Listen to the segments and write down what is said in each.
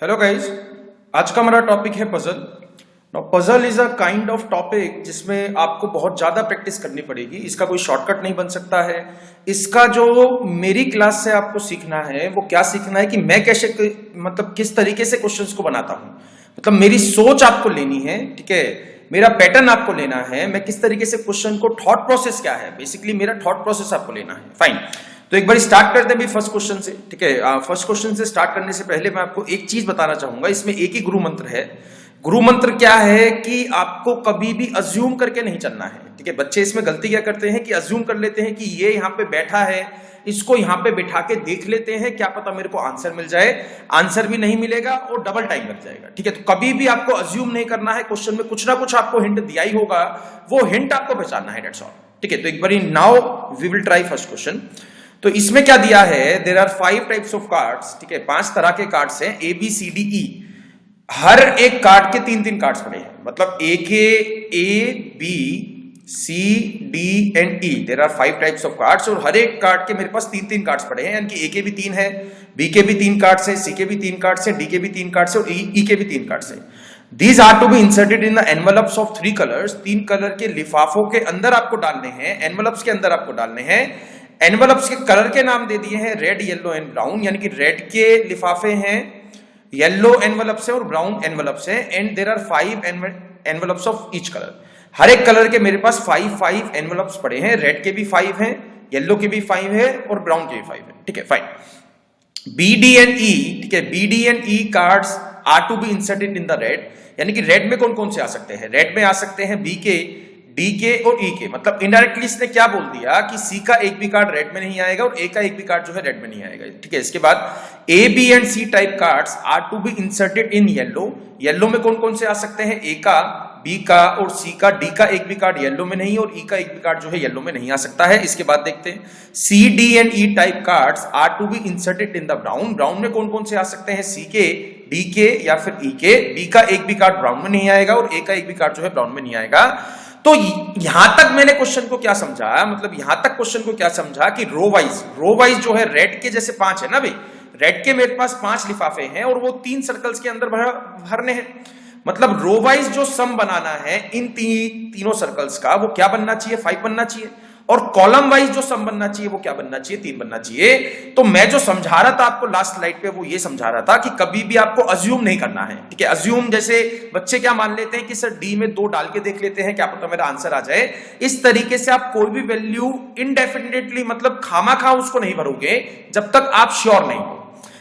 Hello guys, आज का हमारा टॉपिक है puzzle. Now puzzle is a kind of topic जिसमें आपको बहुत ज्यादा प्रैक्टिस करनी पड़ेगी। इसका कोई शॉर्टकट नहीं बन सकता है। इसका जो मेरी क्लास से आपको सीखना है वो क्या सीखना है कि मैं कैसे मतलब किस तरीके से क्वेश्चंस को बनाता हूं। मतलब मेरी सोच आपको लेनी है, ठीक है, मेरा पैटर्न आपको लेना है, मैं किस तरीके से क्वेश्चन को थॉट प्रोसेस क्या है, बेसिकली मेरा थॉट प्रोसेस आपको लेना है। फाइन, तो एक बार स्टार्ट करते हैं भी फर्स्ट क्वेश्चन से, ठीक है। फर्स्ट क्वेश्चन से स्टार्ट करने से पहले मैं आपको एक चीज बताना चाहूंगा। इसमें एक ही गुरु मंत्र है। गुरु मंत्र क्या है कि आपको कभी भी अज्यूम करके नहीं चलना है, ठीक है। बच्चे इसमें गलती क्या करते हैं कि अज्यूम कर लेते हैं कि ये यहाँ पे बैठा है, इसको यहाँ पे बिठा के देख लेते हैं, क्या पता मेरे को आंसर मिल जाए। आंसर भी नहीं मिलेगा और डबल टाइम लग जाएगा, ठीक है। तो कभी भी आपको अज्यूम नहीं करना है। क्वेश्चन में कुछ ना कुछ आपको हिंट दिया ही होगा, वो हिंट आपको पहचानना है, दैट्स ऑल, ठीक है। तो एक बार now we will try first question. तो इसमें क्या दिया है, there are 5 types of cards, ठीक है। 5 तरह के कार्ड्स हैं, ए बी सी डी ई। हर एक कार्ड के 3-3 कार्ड्स पड़े हैं, मतलब ए के A B C D and E, there are 5 types of cards. और हर एक कार्ड के मेरे पास 3-3 कार्ड्स पड़े हैं, यानी कि ए के भी 3 है, बी के भी 3 कार्ड्स है, सी के भी 3 कार्ड्स है, डी के भी 3 कार्ड्स है और ई के भी 3 कार्ड्स है। These are to be inserted in the envelopes of 3 colors। 3 colour के लिफाफों के अंदर आपको डालने हैं, एनवलप्स के अंदर आपको डालने हैं। एनवलप्स के कलर के नाम दे दिए हैं रेड, येलो एंड ब्राउन, यानी कि रेड के लिफाफे हैं, येलो एनवलप्स है और ब्राउन एनवलप्स है। And there are 5 envelopes of each colour. हर एक कलर के मेरे पास 5 एनवलप्स पड़े हैं। रेड के भी 5 हैं, येलो के भी 5 है और ब्राउन के भी 5 है, ठीक है। Fine. B D and E, ठीक है, B D and E cards are to be inserted in the red, यानी कि रेड में कौन कौन से आ सकते हैं। रेड में आ सकते हैं बी के, डी के और ई के। मतलब इनडायरेक्टली इसने क्या बोल दिया कि सी का एक भी कार्ड रेड में नहीं आएगा और ए का एक भी कार्ड जो है रेड में नहीं आएगा, ठीक है। इसके बाद A B and C type cards are to be inserted in yellow. Yellow में कौन कौन से आ सकते हैं, ए का, बी का और सी का। डी का एक भी कार्ड येलो में नहीं और ई का एक भी कार्ड जो है येलो में नहीं आ सकता है। इसके बाद देखते हैं C D and E type cards are to be inserted in the brown. Brown में कौन कौन से आ सकते हैं, सी के, डी के या फिर ई के। बी का एक भी कार्ड ब्राउन में नहीं आएगा और ए का एक भी कार्ड जो है ब्राउन में नहीं आएगा। तो यहां तक मैंने क्वेश्चन को क्या समझा, मतलब यहां तक क्वेश्चन को क्या समझा कि रो वाइज जो है रेड के जैसे 5 है ना भाई, रेड के मेरे पास 5 लिफाफे हैं और वो 3 सर्कल्स के अंदर भरने हैं। मतलब रो वाइज जो सम बनाना है इन तीनों सर्कल्स का, वो क्या बनना चाहिए, 5 बनना चाहिए। और कॉलम वाइज जो सम बनना चाहिए वो क्या बनना चाहिए, 3 बनना चाहिए। तो मैं जो समझा रहा था आपको लास्ट स्लाइड पे, वो ये समझा रहा था कि कभी भी आपको अज्यूम नहीं करना है, ठीक है। अज्यूम जैसे बच्चे क्या मान लेते हैं कि सर डी में 2 डाल के देख लेते हैं, क्या पता मेरा आंसर आ जाए। इस तरीके से आप कोई भी वैल्यू इनडेफिनेटली, मतलब खामा उसको नहीं भरोगे जब तक आप श्योर नहीं हो।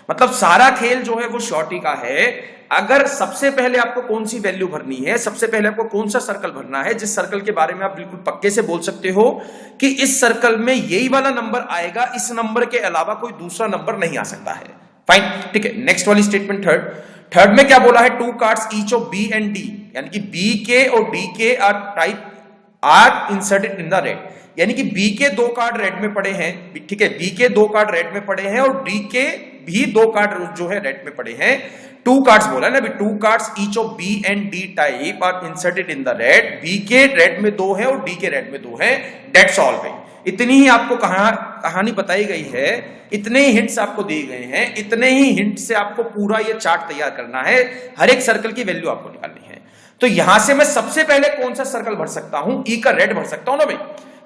मतलब सारा खेल जो है वो श्योरिटी का है। अगर सबसे पहले आपको कौन सी वैल्यू भरनी है, सबसे पहले आपको कौन सा सर्कल भरना है, जिस सर्कल के बारे में आप बिल्कुल पक्के से बोल सकते हो कि इस सर्कल में यही वाला नंबर आएगा, इस नंबर के अलावा कोई दूसरा नंबर नहीं आ सकता है। फाइन, ठीक है। नेक्स्ट वाली स्टेटमेंट थर्ड में क्या बोला है, 2 cards each of B and D, यानी कि बी के और डी के are inserted in the red, यानी कि बी के 2 कार्ड रेड में पड़े हैं, ठीक है। बी के 2 कार्ड रेड में पड़े हैं और डी के भी 2 कार्ड जो है रेड में पड़े हैं। 2 कार्ड्स बोला ना, 2 cards each of B and D type are inserted in the red. B के रेड में 2 है और डी के रेड में 2 है, दैट्स ऑल भाई। इतनी ही आपको कहानी बताई गई है, इतने ही हिंट्स आपको दिए गए हैं, इतने ही हिंट से आपको पूरा ये चार्ट तैयार करना है। हर एक सर्कल की वैल्यू आपको निकालनी है। तो यहां से मैं सबसे पहले कौन सा सर्कल भर सकता हूं, ई का रेड भर सकता हूं ना भाई।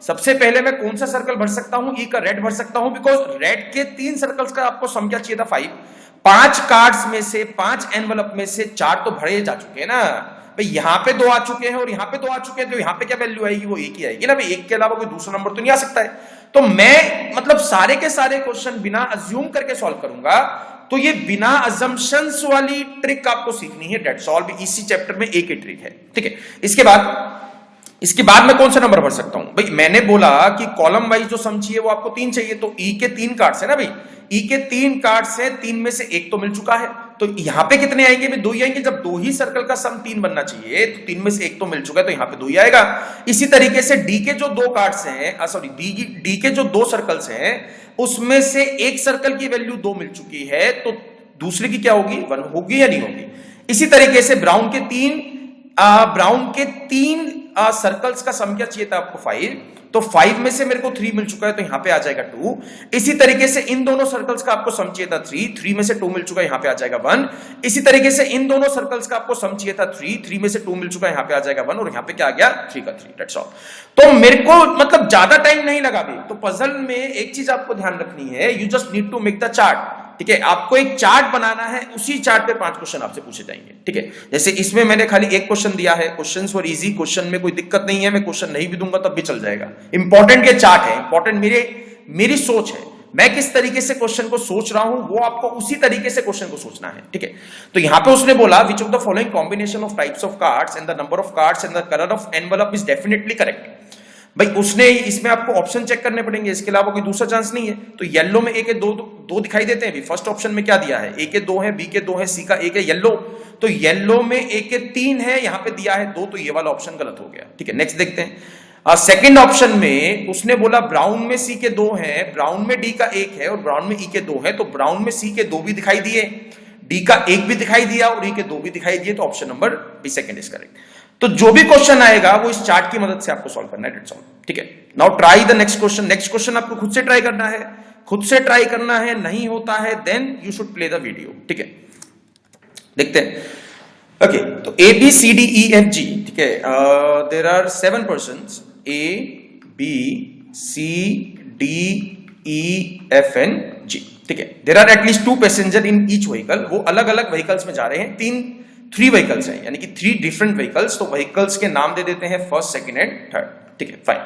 सबसे पहले मैं कौन सा सर्कल भर सकता हूं, ई का रेड भर सकता हूं, बिकॉज रेड के 3 सर्कल्स का आपको सम क्या चाहिए था, 5। 5 कार्ड्स में से, 5 एनवलप में से 4 तो भरे जा चुके हैं ना भाई। यहां पे 2 आ चुके हैं और यहां पे 2 आ चुके हैं, तो यहां पे क्या वैल्यू आएगी, वो 1 ही आएगी ना भाई। 1 के अलावा कोई दूसरा नंबर तो नहीं आ सकता है। तो मैं मतलब सारे के सारे क्वेश्चन बिना अज्यूम करके सॉल्व करूंगा। तो ये बिना अजम्पशंस वाली ट्रिक आपको सीखनी है, दैट्स ऑल। इसी चैप्टर में एक ही ट्रिक है, ठीक है। इसके बाद मैं कौन सा नंबर भर सकता हूं भाई। मैंने बोला कि कॉलम वाइज जो सम चाहिए वो आपको 3 चाहिए, तो ई के 3 कार्ड्स है ना भाई। ई के 3 कार्ड्स है, 3 में से 1 तो मिल चुका है, तो यहां पे कितने आएंगे भाई, 2 ही आएंगे। जब 2 ही सर्कल का सम 3 बनना चाहिए, तो 3 में से 1 तो मिल चुका है, तो यहां पे 2 ही आएगा। इसी तरीके से डी के जो 2 कार्ड्स हैं, सॉरी डी के जो 2 सर्कल्स हैं, उसमें से एक सर्कल की वैल्यू 2 मिल चुकी है, तो दूसरे की क्या होगी, 1 होगी या नहीं होगी। इसी तरीके से ब्राउन के 3 सर्कल्स का सम क्या चाहिए था आपको 5, तो 5 में से मेरे को 3 मिल चुका है तो यहां पे आ जाएगा 2। इसी तरीके से इन दोनों सर्कल्स का आपको सम चाहिए था 3 में से 2 मिल चुका है, यहां पे आ जाएगा 1। इसी तरीके से इन दोनों सर्कल्स का आपको सम चाहिए था 3 में से 2 मिल चुका है, यहां पे आ जाएगा 1 और यहां पे क्या आ गया 3 का 3। That's all. तो मेरे को मतलब ज्यादा टाइम नहीं लगा भी। तो पजल में एक चीज आपको ध्यान रखनी है, you just need to make the chart. ठीक है, आपको एक चार्ट बनाना है, उसी चार्ट पे 5 क्वेश्चन आपसे पूछे जाएंगे। ठीक है, जैसे इसमें मैंने खाली एक क्वेश्चन दिया है, क्वेश्चंस फॉर इजी, क्वेश्चन में कोई दिक्कत नहीं है, मैं क्वेश्चन नहीं भी दूंगा तब भी चल जाएगा। इंपॉर्टेंट ये चार्ट है, इंपॉर्टेंट मेरी सोच है, मैं किस तरीके से क्वेश्चन को सोच रहा हूं वो आपको उसी तरीके से क्वेश्चन को सोचना है। ठीक है, तो यहां पे उसने बोला विच of the following combination of types of cards and the number of cards and the colour of envelope is definitely correct. भाई उसने इसमें आपको ऑप्शन चेक करने पड़ेंगे, इसके अलावा कोई दूसरा चांस नहीं है। तो येलो में ए के दो दिखाई देते हैं। फर्स्ट ऑप्शन में क्या दिया है, ए के 2 है, बी के 2 है, सी का 1 है। येलो, तो येलो में ए के 3 है, यहां पे दिया है 2, तो ये वाला ऑप्शन गलत हो गया। ठीक है, नेक्स्ट देखते हैं। सेकंड ऑप्शन में उसने बोला ब्राउन में सी के 2 है, ब्राउन में डी का 1 है और ब्राउन में ई के 2 है, तो ब्राउन में सी के 2 भी दिखाई दिए, डी का 1 भी दिखाई दिया और ई के 2 भी दिखाई दिए, तो option number B second is correct. तो जो भी क्वेश्चन आएगा वो इस चार्ट की मदद से आपको सॉल्व करना है। That's all. ठीक है, now try the next question. Next question आपको खुद से ट्राई करना है, खुद से ट्राई करना है, नहीं होता है then you should play the video. ठीक है, देखते हैं। ओके, तो A B C D E F G. ठीक है, there are 7 persons, A B C D E F N G. ठीक है, there are at least 2 passenger in each vehicle. वो अलग अलग व्हीकल्स में जा रहे हैं, 3 व्हीकल्स हैं, यानी कि 3 डिफरेंट व्हीकल्स। तो व्हीकल्स के नाम दे देते हैं फर्स्ट, सेकंड एंड थर्ड। ठीक है, फाइन।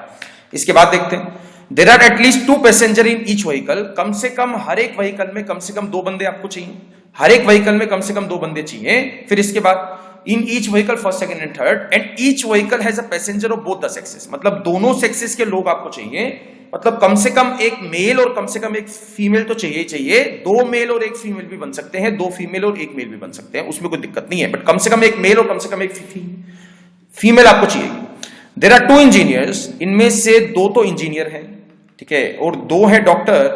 इसके बाद देखते हैं, there are at least 2 passenger in each vehicle. कम से कम हर एक व्हीकल में कम से कम 2 बंदे आपको चाहिए, हर एक व्हीकल में कम से कम 2 बंदे चाहिए। फिर इसके बाद इन each vehicle first, second and third, and each vehicle has a passenger of both the sexes. मतलब दोनों सेक्सेस के लोग आपको चाहिए, मतलब कम से कम एक मेल और कम से कम एक फीमेल तो चाहिए ही चाहिए। 2 मेल और 1 फीमेल भी बन सकते हैं, 2 फीमेल और 1 मेल भी बन सकते हैं, उसमें कोई दिक्कत नहीं है, बट कम से कम एक मेल और कम से कम एक फीमेल आपको चाहिए। देयर आर 2 इंजीनियर्स, इनमें से 2 तो इंजीनियर हैं, ठीक है, और 2 है डॉक्टर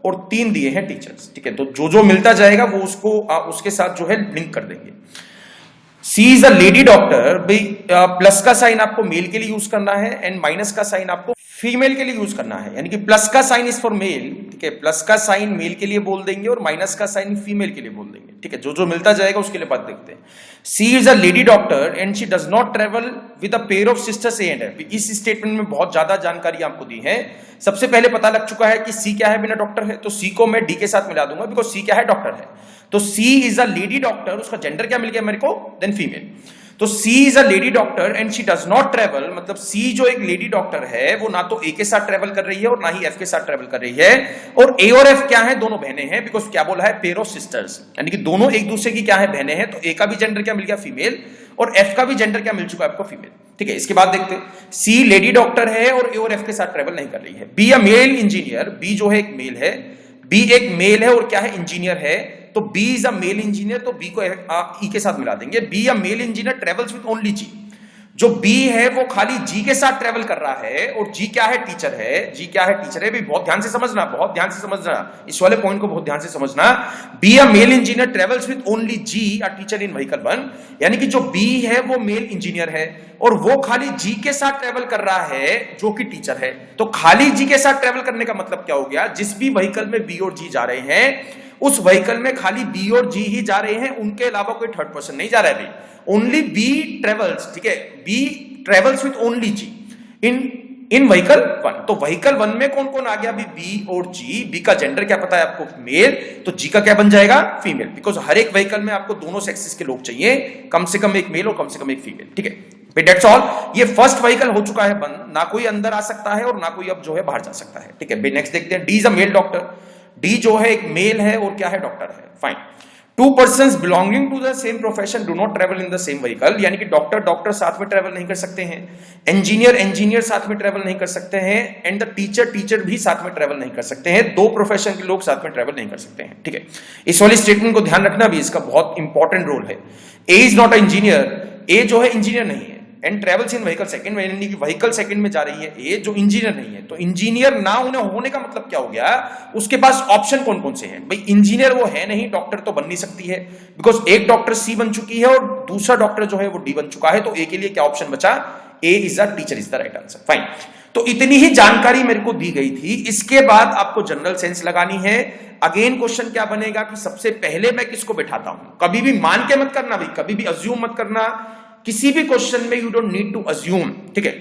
और 3 दिए हैं टीचर्स। ठीक है, तो जो जो मिलता जाएगा वो उसको उसके साथ जो है लिंक कर देंगे। सी इज अ लेडी डॉक्टर। भाई प्लस का साइन आपको मेल के लिए यूज करना है एंड माइनस का साइन आपको फीमेल के लिए यूज करना है, यानी कि प्लस का साइन इज फॉर मेल। ठीक है, प्लस का साइन मेल के लिए बोल देंगे और माइनस का साइन फीमेल के लिए बोल देंगे। ठीक है, जो जो मिलता जाएगा उसके लिए बात देखते हैं। She is a lady doctor and she does not travel with a pair of sisters A and F. इस स्टेटमेंट में बहुत ज्यादा जानकारी आपको दी है। सबसे पहले पता लग चुका है कि सी क्या है, बिना डॉक्टर है, तो सी को मैं डी के साथ मिला दूंगा बिकॉज सी क्या है, डॉक्टर है। तो she is a lady doctor, उसका जेंडर क्या मिल गया मेरे को, देन फीमेल। तो she is a lady doctor and she does not travel, मतलब सी जो एक लेडी डॉक्टर है वो ना तो ए के साथ ट्रेवल कर रही है और ना ही एफ के साथ ट्रेवल कर रही है। और ए और एफ क्या है, दोनों बहनें हैं, बिकॉज क्या बोला है, पेयर ऑफ सिस्टर्स, यानी कि दोनों एक दूसरे की क्या है, बहनें हैं। तो ए का भी जेंडर क्या मिल गया, फीमेल, और एफ का भी जेंडर क्या मिल चुका है आपको, फीमेल। ठीक है, इसके बाद देखते हैं, सी लेडी डॉक्टर है और ए और एफ के साथ ट्रेवल नहीं कर रही है। B a male engineer, B जो है एक मेल है, बी एक मेल है और क्या है, इंजीनियर है। तो B is a male engineer, तो बी को ई के साथ मिला देंगे। B a male engineer travels with only G. जो बी है वो खाली जी के साथ ट्रेवल कर रहा है, और जी क्या है, टीचर है। जी क्या है, टीचर है। भी बहुत ध्यान से समझना, बहुत ध्यान से समझना, इस वाले पॉइंट को बहुत ध्यान से समझना। B a male engineer travels with only G a teacher in vehicle 1, यानी कि जो बी है वो मेल इंजीनियर है और वो खाली जी के साथ ट्रेवल कर रहा है जो कि टीचर है। तो खाली जी के साथ ट्रेवल करने का मतलब क्या हो गया, जिस भी व्हीकल में बी और जी जा रहे हैं उस व्हीकल में खाली बी और जी ही जा रहे हैं, उनके अलावा कोई थर्ड पर्सन नहीं जा रहा है। ओनली बी ट्रेवल्स, ठीक है, B travels with only G in vehicle 1। तो व्हीकल 1 में कौन कौन आ गया, बी और जी। बी का जेंडर क्या पता है आपको, मेल, तो जी का क्या बन जाएगा, फीमेल, बिकॉज हर एक व्हीकल में आपको दोनों सेक्सेस के लोग चाहिए, कम से कम एक मेल और कम से कम एक फीमेल। ठीक है, दैट्स ऑल। ये फर्स्ट व्हीकल हो चुका है बंद, ना कोई अंदर आ सकता है और ना कोई अब जो है बाहर जा सकता है। ठीक है, नेक्स्ट देखते हैं। D is a mail doctor, D जो है एक मेल है और क्या है, डॉक्टर है। Fine. 2 persons belonging to the same profession do not travel in the same vehicle, यानी कि डॉक्टर साथ में ट्रेवल नहीं कर सकते हैं, इंजीनियर साथ में ट्रेवल नहीं कर सकते हैं, एंड द टीचर भी साथ में ट्रेवल नहीं कर सकते हैं। 2 प्रोफेशन के लोग साथ में ट्रेवल नहीं कर सकते हैं। ठीक है, इस वाली स्टेटमेंट को ध्यान रखना भी, इसका बहुत इंपॉर्टेंट रोल है। ए इज नॉट अ इंजीनियर, ए जो है इंजीनियर नहीं है, and travels in vehicle second, यानी कि व्हीकल सेकंड में जा रही है ए जो इंजीनियर नहीं है। तो इंजीनियर ना उन्हें होने का मतलब क्या हो गया, उसके पास ऑप्शन कौन कौन से हैं। भाई इंजीनियर वो है नहीं, डॉक्टर तो बन नहीं सकती है, बिकॉज एक डॉक्टर सी बन चुकी है और दूसरा डॉक्टर जो है वो डी बन चुका है। तो ए के लिए क्या ऑप्शन बचा, A is a teacher is the right answer. Fine, तो इतनी ही जानकारी मेरे को दी गई थी। इसके बाद आपको जनरल सेंस लगानी है। अगेन क्वेश्चन क्या बनेगा कि सबसे पहले मैं किसको बैठाता हूं। कभी भी मान के मत करना भाई, कभी भी अज्यूम मत करना। किसी भी क्वेश्चन में you don't need to assume, ठीक है।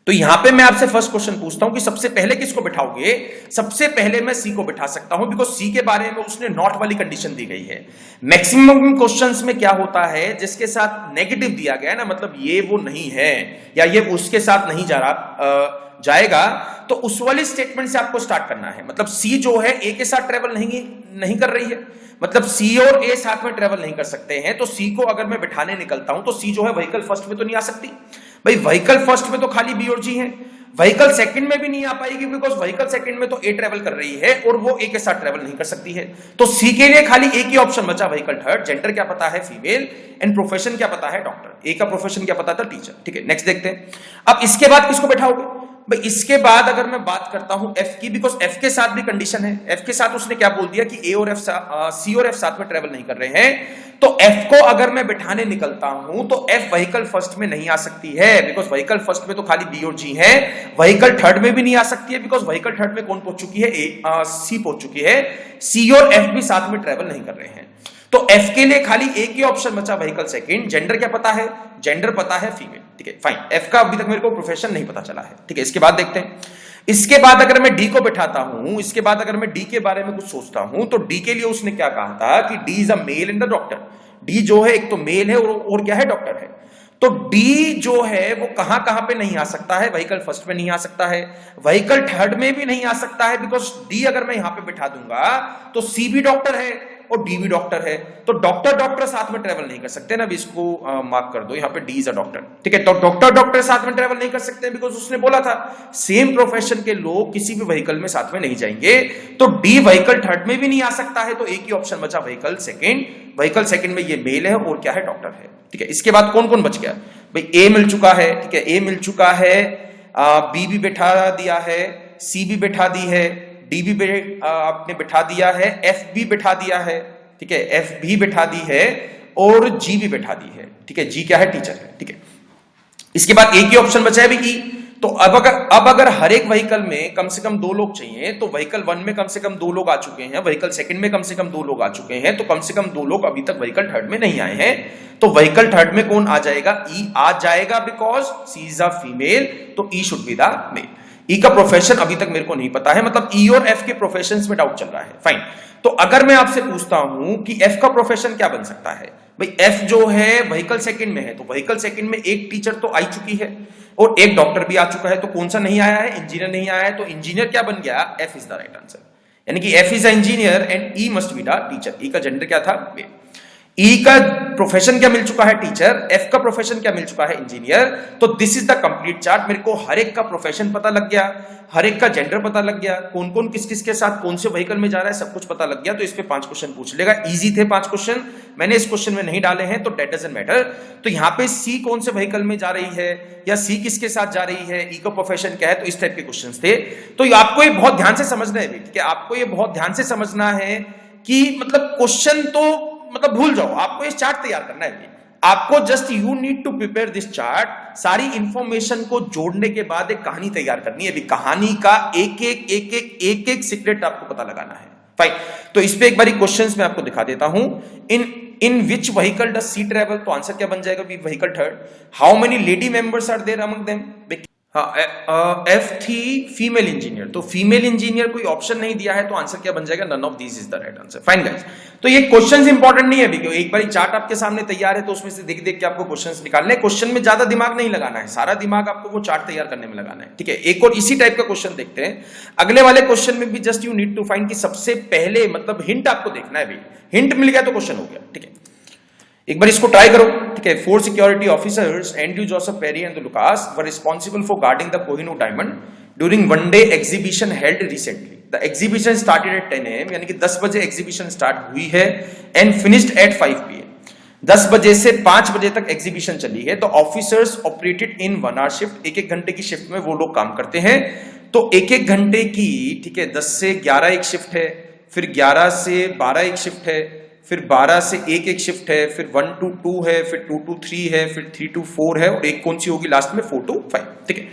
तो यहां पे मैं आपसे फर्स्ट क्वेश्चन पूछता हूं कि सबसे पहले किसको बिठाओगे। सबसे पहले मैं सी को बिठा सकता हूं, बिकॉज सी के बारे में उसने नॉट वाली कंडीशन दी गई है। मैक्सिमम क्वेश्चंस में क्या होता है, जिसके साथ नेगेटिव दिया गया है ना, मतलब ये वो नहीं है या ये उसके साथ नहीं जा रहा जाएगा, तो उस वाली स्टेटमेंट से आपको स्टार्ट करना है। मतलब सी जो है ए के साथ ट्रेवल नहीं कर रही है, मतलब सी और ए साथ में ट्रेवल नहीं कर सकते हैं। तो सी को अगर मैं बिठाने निकलता हूं तो सी जो है व्हीकल फर्स्ट में तो नहीं आ सकती भाई। व्हीकल फर्स्ट में तो खाली बी और जी है। व्हीकल सेकंड में भी नहीं आ पाएगी, बिकॉज व्हीकल सेकंड में तो ए ट्रेवल कर रही है और वो ए के साथ ट्रेवल नहीं कर सकती है। तो सी के लिए खाली एक ही ऑप्शन बचा, व्हीकल थर्ड। जेंडर क्या पता है, फीमेल, एंड प्रोफेशन क्या पता है, डॉक्टर। ए का प्रोफेशन क्या पता था, टीचर, ठीक है। नेक्स्ट देखते हैं। अब इसके बाद किसको बैठाओगे भाई। इसके बाद अगर मैं बात करता हूं एफ की, बिकॉज एफ के साथ भी कंडीशन है। एफ के साथ उसने क्या बोल दिया कि ए और एफ सी और एफ साथ में ट्रेवल नहीं कर रहे हैं। तो एफ को अगर मैं बिठाने निकलता हूं तो एफ व्हीकल फर्स्ट में नहीं आ सकती है, बिकॉज व्हीकल फर्स्ट में तो खाली बी और जी है। व्हीकल थर्ड में भी नहीं आ सकती है, बिकॉज व्हीकल थर्ड में कौन पहुंच चुकी है, सी पहुंच चुकी है। सी और एफ भी साथ में ट्रेवल नहीं कर रहे हैं। तो एफ के लिए खाली एक ही ऑप्शन बचा, व्हीकल सेकंड। जेंडर क्या पता है, जेंडर पता है फीमेल, ठीक है। फाइन, एफ का अभी तक मेरे को प्रोफेशन नहीं पता चला है, ठीक है। इसके बाद देखते हैं। इसके बाद अगर मैं डी को बिठाता हूं, इसके बाद अगर मैं डी के बारे में कुछ सोचता हूं, तो डी के लिए उसने क्या कहा था कि D is a male and the doctor. D जो है एक तो मेल है और क्या है, डॉक्टर है। तो डी जो है वो कहां कहां पे नहीं आ सकता है, व्हीकल फर्स्ट में नहीं आ सकता है, व्हीकल थर्ड में भी नहीं आ सकता है, बिकॉज डी अगर मैं यहां पे बिठा दूंगा तो सी भी डॉक्टर है और डी भी डॉक्टर है। तो डॉक्टर डॉक्टर साथ में ट्रेवल नहीं कर सकते ना, अभी इसको मार्क कर दो, यहाँ पे डी इज अ डॉक्टर, ठीक है। तो डॉक्टर डॉक्टर साथ में ट्रेवल नहीं कर सकते, बिकॉज उसने बोला था सेम प्रोफेशन के लोग किसी भी व्हीकल में साथ में नहीं जाएंगे। तो डी व्हीकल थर्ड में भी नहीं आ सकता है, तो एक ही ऑप्शन बचा, व्हीकल सेकंड। व्हीकल सेकंड में ये मेल है और क्या है, डॉक्टर है, ठीक है। इसके बाद कौन कौन बच गया भाई। ए मिल चुका है, ठीक है, ए मिल चुका है, बी भी बैठा दिया है, सी भी बैठा दी है, डी भी आपने बिठा दिया है, एफ भी बिठा दिया है, ठीक है, एफ भी बिठा दी है और जी भी बिठा दी है, ठीक है। जी क्या है, टीचर है, ठीक है। इसके बाद एक ही ऑप्शन बचा है भी ई। तो अब अगर हर एक व्हीकल में कम से कम 2 लोग चाहिए, तो व्हीकल 1 में कम से कम 2 लोग आ चुके हैं, व्हीकल सेकंड में कम से कम 2 लोग आ चुके हैं, तो कम से कम 2 लोग अभी तक व्हीकल थर्ड में नहीं आए हैं। तो व्हीकल थर्ड में कौन आ जाएगा, ई आ जाएगा, because C is a female, तो E should be the male. E का प्रोफेशन अभी तक मेरे को नहीं पता है, मतलब ई और एफ के प्रोफेशंस में डाउट चल रहा है। फाइन, तो अगर मैं आपसे पूछता हूं कि एफ का प्रोफेशन क्या बन सकता है भाई। एफ जो है व्हीकल सेकंड में है, तो व्हीकल सेकंड में एक टीचर तो आई चुकी है और एक डॉक्टर भी आ चुका है, तो कौन सा नहीं आया है, इंजीनियर नहीं आया है। तो इंजीनियर क्या बन गया, F is the right answer, यानी कि F is a engineer and E must be the teacher. E का जेंडर क्या था, मेल। ई का प्रोफेशन क्या मिल चुका है, टीचर। एफ का प्रोफेशन क्या मिल चुका है, इंजीनियर। तो this is the complete chart. मेरे को हर एक का प्रोफेशन पता लग गया, हर एक का जेंडर पता लग गया, कौन कौन किस किस के साथ कौन से व्हीकल में जा रहा है, सब कुछ पता लग गया। तो इस पे 5 क्वेश्चन पूछ लेगा। इजी थे 5 क्वेश्चन, मैंने इस क्वेश्चन में नहीं डाले हैं, तो डेट डजंट मैटर। तो यहाँ पे सी कौन से व्हीकल में जा रही है या सी किसके साथ जा रही है, ई का प्रोफेशन क्या है, तो इस टाइप के क्वेश्चन थे। तो आपको ये बहुत ध्यान से समझना है, ठीक है। आपको ये बहुत ध्यान से समझना है कि मतलब क्वेश्चन तो मतलब भूल जाओ, आपको ये चार्ट तैयार करना है। आपको just you need to prepare this chart. सारी इंफॉर्मेशन को जोड़ने के बाद एक कहानी तैयार करनी है। कहानी का एक एक सीक्रेट आपको पता लगाना है। फाइन, तो इस पे एक बारी क्वेश्चंस मैं आपको दिखा देता हूं। In which vehicle does C travel, तो आंसर क्या बन जाएगा, vehicle third. How many lady members are there among them, F थी फीमेल इंजीनियर, तो फीमेल इंजीनियर कोई ऑप्शन नहीं दिया है, तो आंसर क्या बन जाएगा, none of these is the right answer. Fine guys, तो ये क्वेश्चंस इंपॉर्टेंट नहीं है अभी, एक बार चार्ट आपके सामने तैयार है, तो उसमें से देख देख के आपको क्वेश्चंस निकालने हैं। क्वेश्चन में ज्यादा दिमाग नहीं लगाना है, सारा दिमाग आपको वो चार्ट तैयार करने में लगाना है, ठीक है। एक और इसी टाइप का क्वेश्चन देखते हैं। अगले वाले क्वेश्चन में भी just you need to find कि सबसे पहले मतलब हिंट आपको देखना है भाई, हिंट मिल गया तो क्वेश्चन हो गया, ठीक है। एक बार इसको ट्राई करो, ठीक है। 4 security officers Andrew Joseph Perry and Lucas were responsible for guarding the Kohinoor diamond during one day exhibition held recently. The exhibition started at 10 AM, यानी कि 10 बजे एग्जीबिशन स्टार्ट हुई है एंड फिनिश्ड एट 5 PM। 10 बजे से 5 बजे तक एग्जीबिशन चली है। तो ऑफिसर्स ऑपरेटेड इन 1 hour शिफ्ट, एक एक घंटे की शिफ्ट में वो लोग काम करते हैं। तो एक एक घंटे की, ठीक है, 10 से 11 एक शिफ्ट है, फिर 11 से 12 एक शिफ्ट है, फिर 12 से 1 एक शिफ्ट है, फिर 1 to 2 है, फिर 2 to 3 है, फिर 3 to 4 है, और एक कौन सी होगी लास्ट में 4 to 5। ठीक है,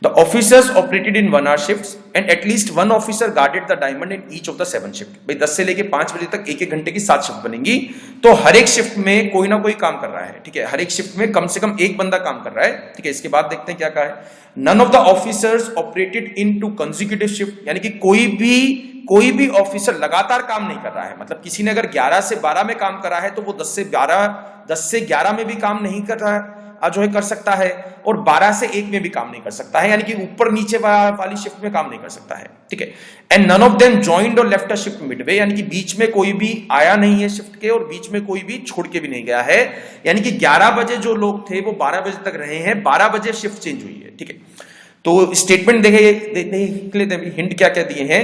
the officers operated in 1 hour shifts and at least 1 officer guarded the diamond in each of the 7 shift. भाई 10 से लेके 5 बजे तक 1-1 घंटे की 7 शिफ्ट बनेंगी, तो हर एक शिफ्ट में कोई ना कोई काम कर रहा है। ठीक है, हर एक शिफ्ट में कम से कम एक बंदा काम कर रहा है। ठीक है, इसके बाद देखते हैं क्या कहा है। None of the officers operated in two consecutive shift, यानी कि कोई भी ऑफिसर लगातार काम नहीं कर रहा है। मतलब किसी ने अगर 11 से 12 में काम करा है तो वो 10 से 11 में भी काम नहीं कर रहा है, जो है कर सकता है, और 12 से 1 में भी काम नहीं कर सकता है, यानी कि ऊपर नीचे वाली शिफ्ट में काम नहीं कर सकता है। ठीक है, and none of them joined और लेफ्ट अ शिफ्ट मिडवे, यानी कि बीच में कोई भी आया नहीं है शिफ्ट के, और बीच में कोई भी छोड़ के भी नहीं गया है। यानी कि 11 बजे जो लोग थे वो 12 बजे तक रहे हैं, 12 बजे शिफ्ट चेंज हुई है। ठीक है, तो स्टेटमेंट देख लेते हैं, हिंट क्या क्या दिए हैं।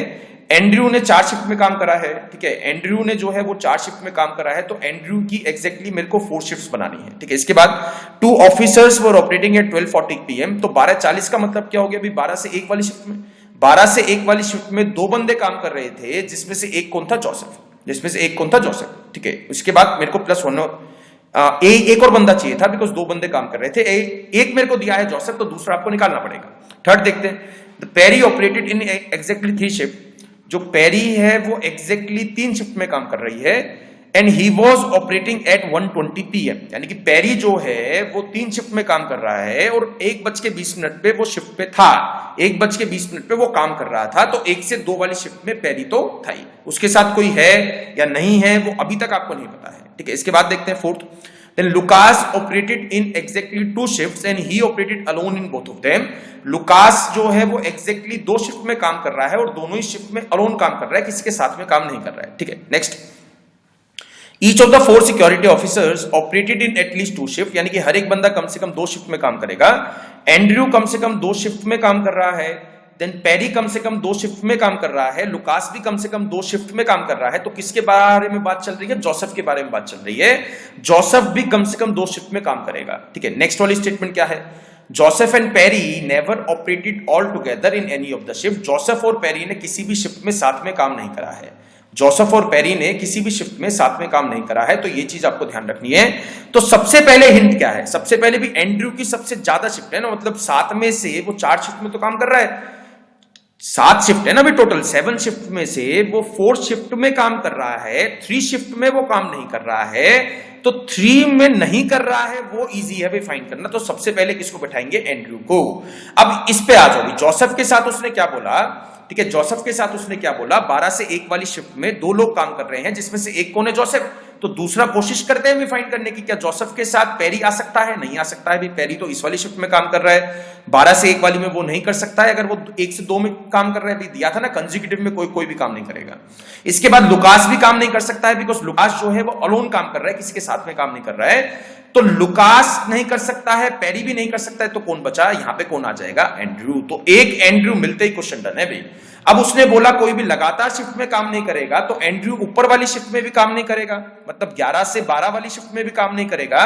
एंड्रयू ने 4 शिफ्ट में काम करा है। ठीक है, एंड्रयू ने जो है वो 4 शिफ्ट में काम करा है, तो एंड्रयू की एग्जैक्टली मेरे को 4 शिफ्ट्स बनानी है। ठीक है, इसके बाद 2 ऑफिसर्स वर ऑपरेटिंग एट 12:40 PM, तो 12:40 का मतलब क्या हो गया अभी 12 से 1 वाली शिफ्ट में। 12 से 1 वाली शिफ्ट में 2 बंदे काम कर रहे थे, जिसमें से एक कौन था, जोसेफ। ठीक है, उसके बाद मेरे को प्लस 1 एक और बंदा चाहिए था, बिकॉज 2 बंदे काम कर रहे थे। एक मेरे को दिया है जोसेफ, तो दूसरा आपको निकालना पड़ेगा। थर्ड देखते हैं, the Perry operated in exactly 3 shift, जो पेरी है वो एग्जैक्टली 3 शिफ्ट में काम कर रही है, and he was operating eight 1:20 PM, यानी कि पेरी जो है वो 3 शिफ्ट में काम कर रहा है, और 1:20 पे वो शिफ्ट पे था, 1:20 पे वो काम कर रहा था, तो 1 से 2 वाली शिफ्ट में पेरी तो था ही। उसके साथ कोई है या नहीं है वो अभी तक आपको नहीं पता है। ठीक है, इसके बाद देखते हैं 4th, then Lucas operated in exactly 2 shifts and he operated alone in both of them। Lucas जो है वो एग्जैक्टली 2 शिफ्ट में काम कर रहा है, और दोनों ही शिफ्ट में अलोन काम कर रहा है, किसी के साथ में काम नहीं कर रहा है। ठीक है, next, each of the 4 security officers operated in at least 2 shift, यानी कि हर एक बंदा कम से कम 2 शिफ्ट में काम करेगा। एंड्रयू कम से कम 2 शिफ्ट में काम कर रहा है, देन पेरी कम से कम 2 शिफ्ट में काम कर रहा है, लुकास भी कम से कम 2 शिफ्ट में काम कर रहा है। तो किसके बारे में बात चल रही है, जोसेफ के बारे में बात चल रही है। जोसेफ भी कम से कम 2 शिफ्ट में काम करेगा। ठीक है, नेक्स्ट वाली स्टेटमेंट क्या है, Joseph and Perry never operated all together in any of the shift, Joseph और पेरी ने किसी भी शिफ्ट में साथ में काम नहीं करा है। जोसेफ और पेरी ने किसी भी शिफ्ट में साथ में काम नहीं करा है, तो ये चीज आपको ध्यान रखनी है। तो सबसे पहले हिंट क्या है, सबसे पहले भी एंड्रयू की सबसे ज्यादा शिफ्ट है ना, मतलब 7 में से वो 4 शिफ्ट में तो काम कर रहा है, 7 शिफ्ट है ना भी टोटल, 7 शिफ्ट में से वो 4 शिफ्ट में काम कर रहा है, 3 शिफ्ट में वो काम नहीं कर रहा है, तो 3 में नहीं कर रहा है वो इजी है भाई फाइंड करना। तो सबसे पहले किसको बैठाएंगे, एंड्रयू को। अब इस पे आ जाओ, जोसेफ के साथ उसने क्या बोला, ठीक है, जोसेफ के साथ उसने क्या बोला, 12 से 1 वाली शिफ्ट में 2 लोग काम कर रहे हैं, जिसमें से एक कौन है, जोसेफ। तो दूसरा कोशिश करते हैं भी फाइंड करने की, क्या जोसेफ के साथ पेरी आ सकता है, नहीं आ सकता है भी, पेरी तो इस वाली शिफ्ट में काम कर रहा है, 12 से 1 वाली में वो नहीं कर सकता है, अगर वो 1 से 2 में काम कर रहा है, भी दिया था ना कंसेक्यूटिव में कोई भी काम नहीं करेगा। इसके बाद लुकास भी काम नहीं कर सकता है, बिकॉज लुकास जो है वो अलोन काम कर रहा है, किसी के साथ में काम नहीं कर रहा है, तो लुकास नहीं कर सकता है, पेरी भी नहीं कर सकता है, तो कौन बचा, यहां पे कौन आ जाएगा, एंड्रयू। तो एक एंड्रयू मिलते ही क्वेश्चन डन है भाई। अब उसने बोला कोई भी लगातार शिफ्ट में काम नहीं करेगा, तो एंड्रयू ऊपर वाली शिफ्ट में भी काम नहीं करेगा, मतलब 11 से 12 वाली शिफ्ट में भी काम नहीं करेगा,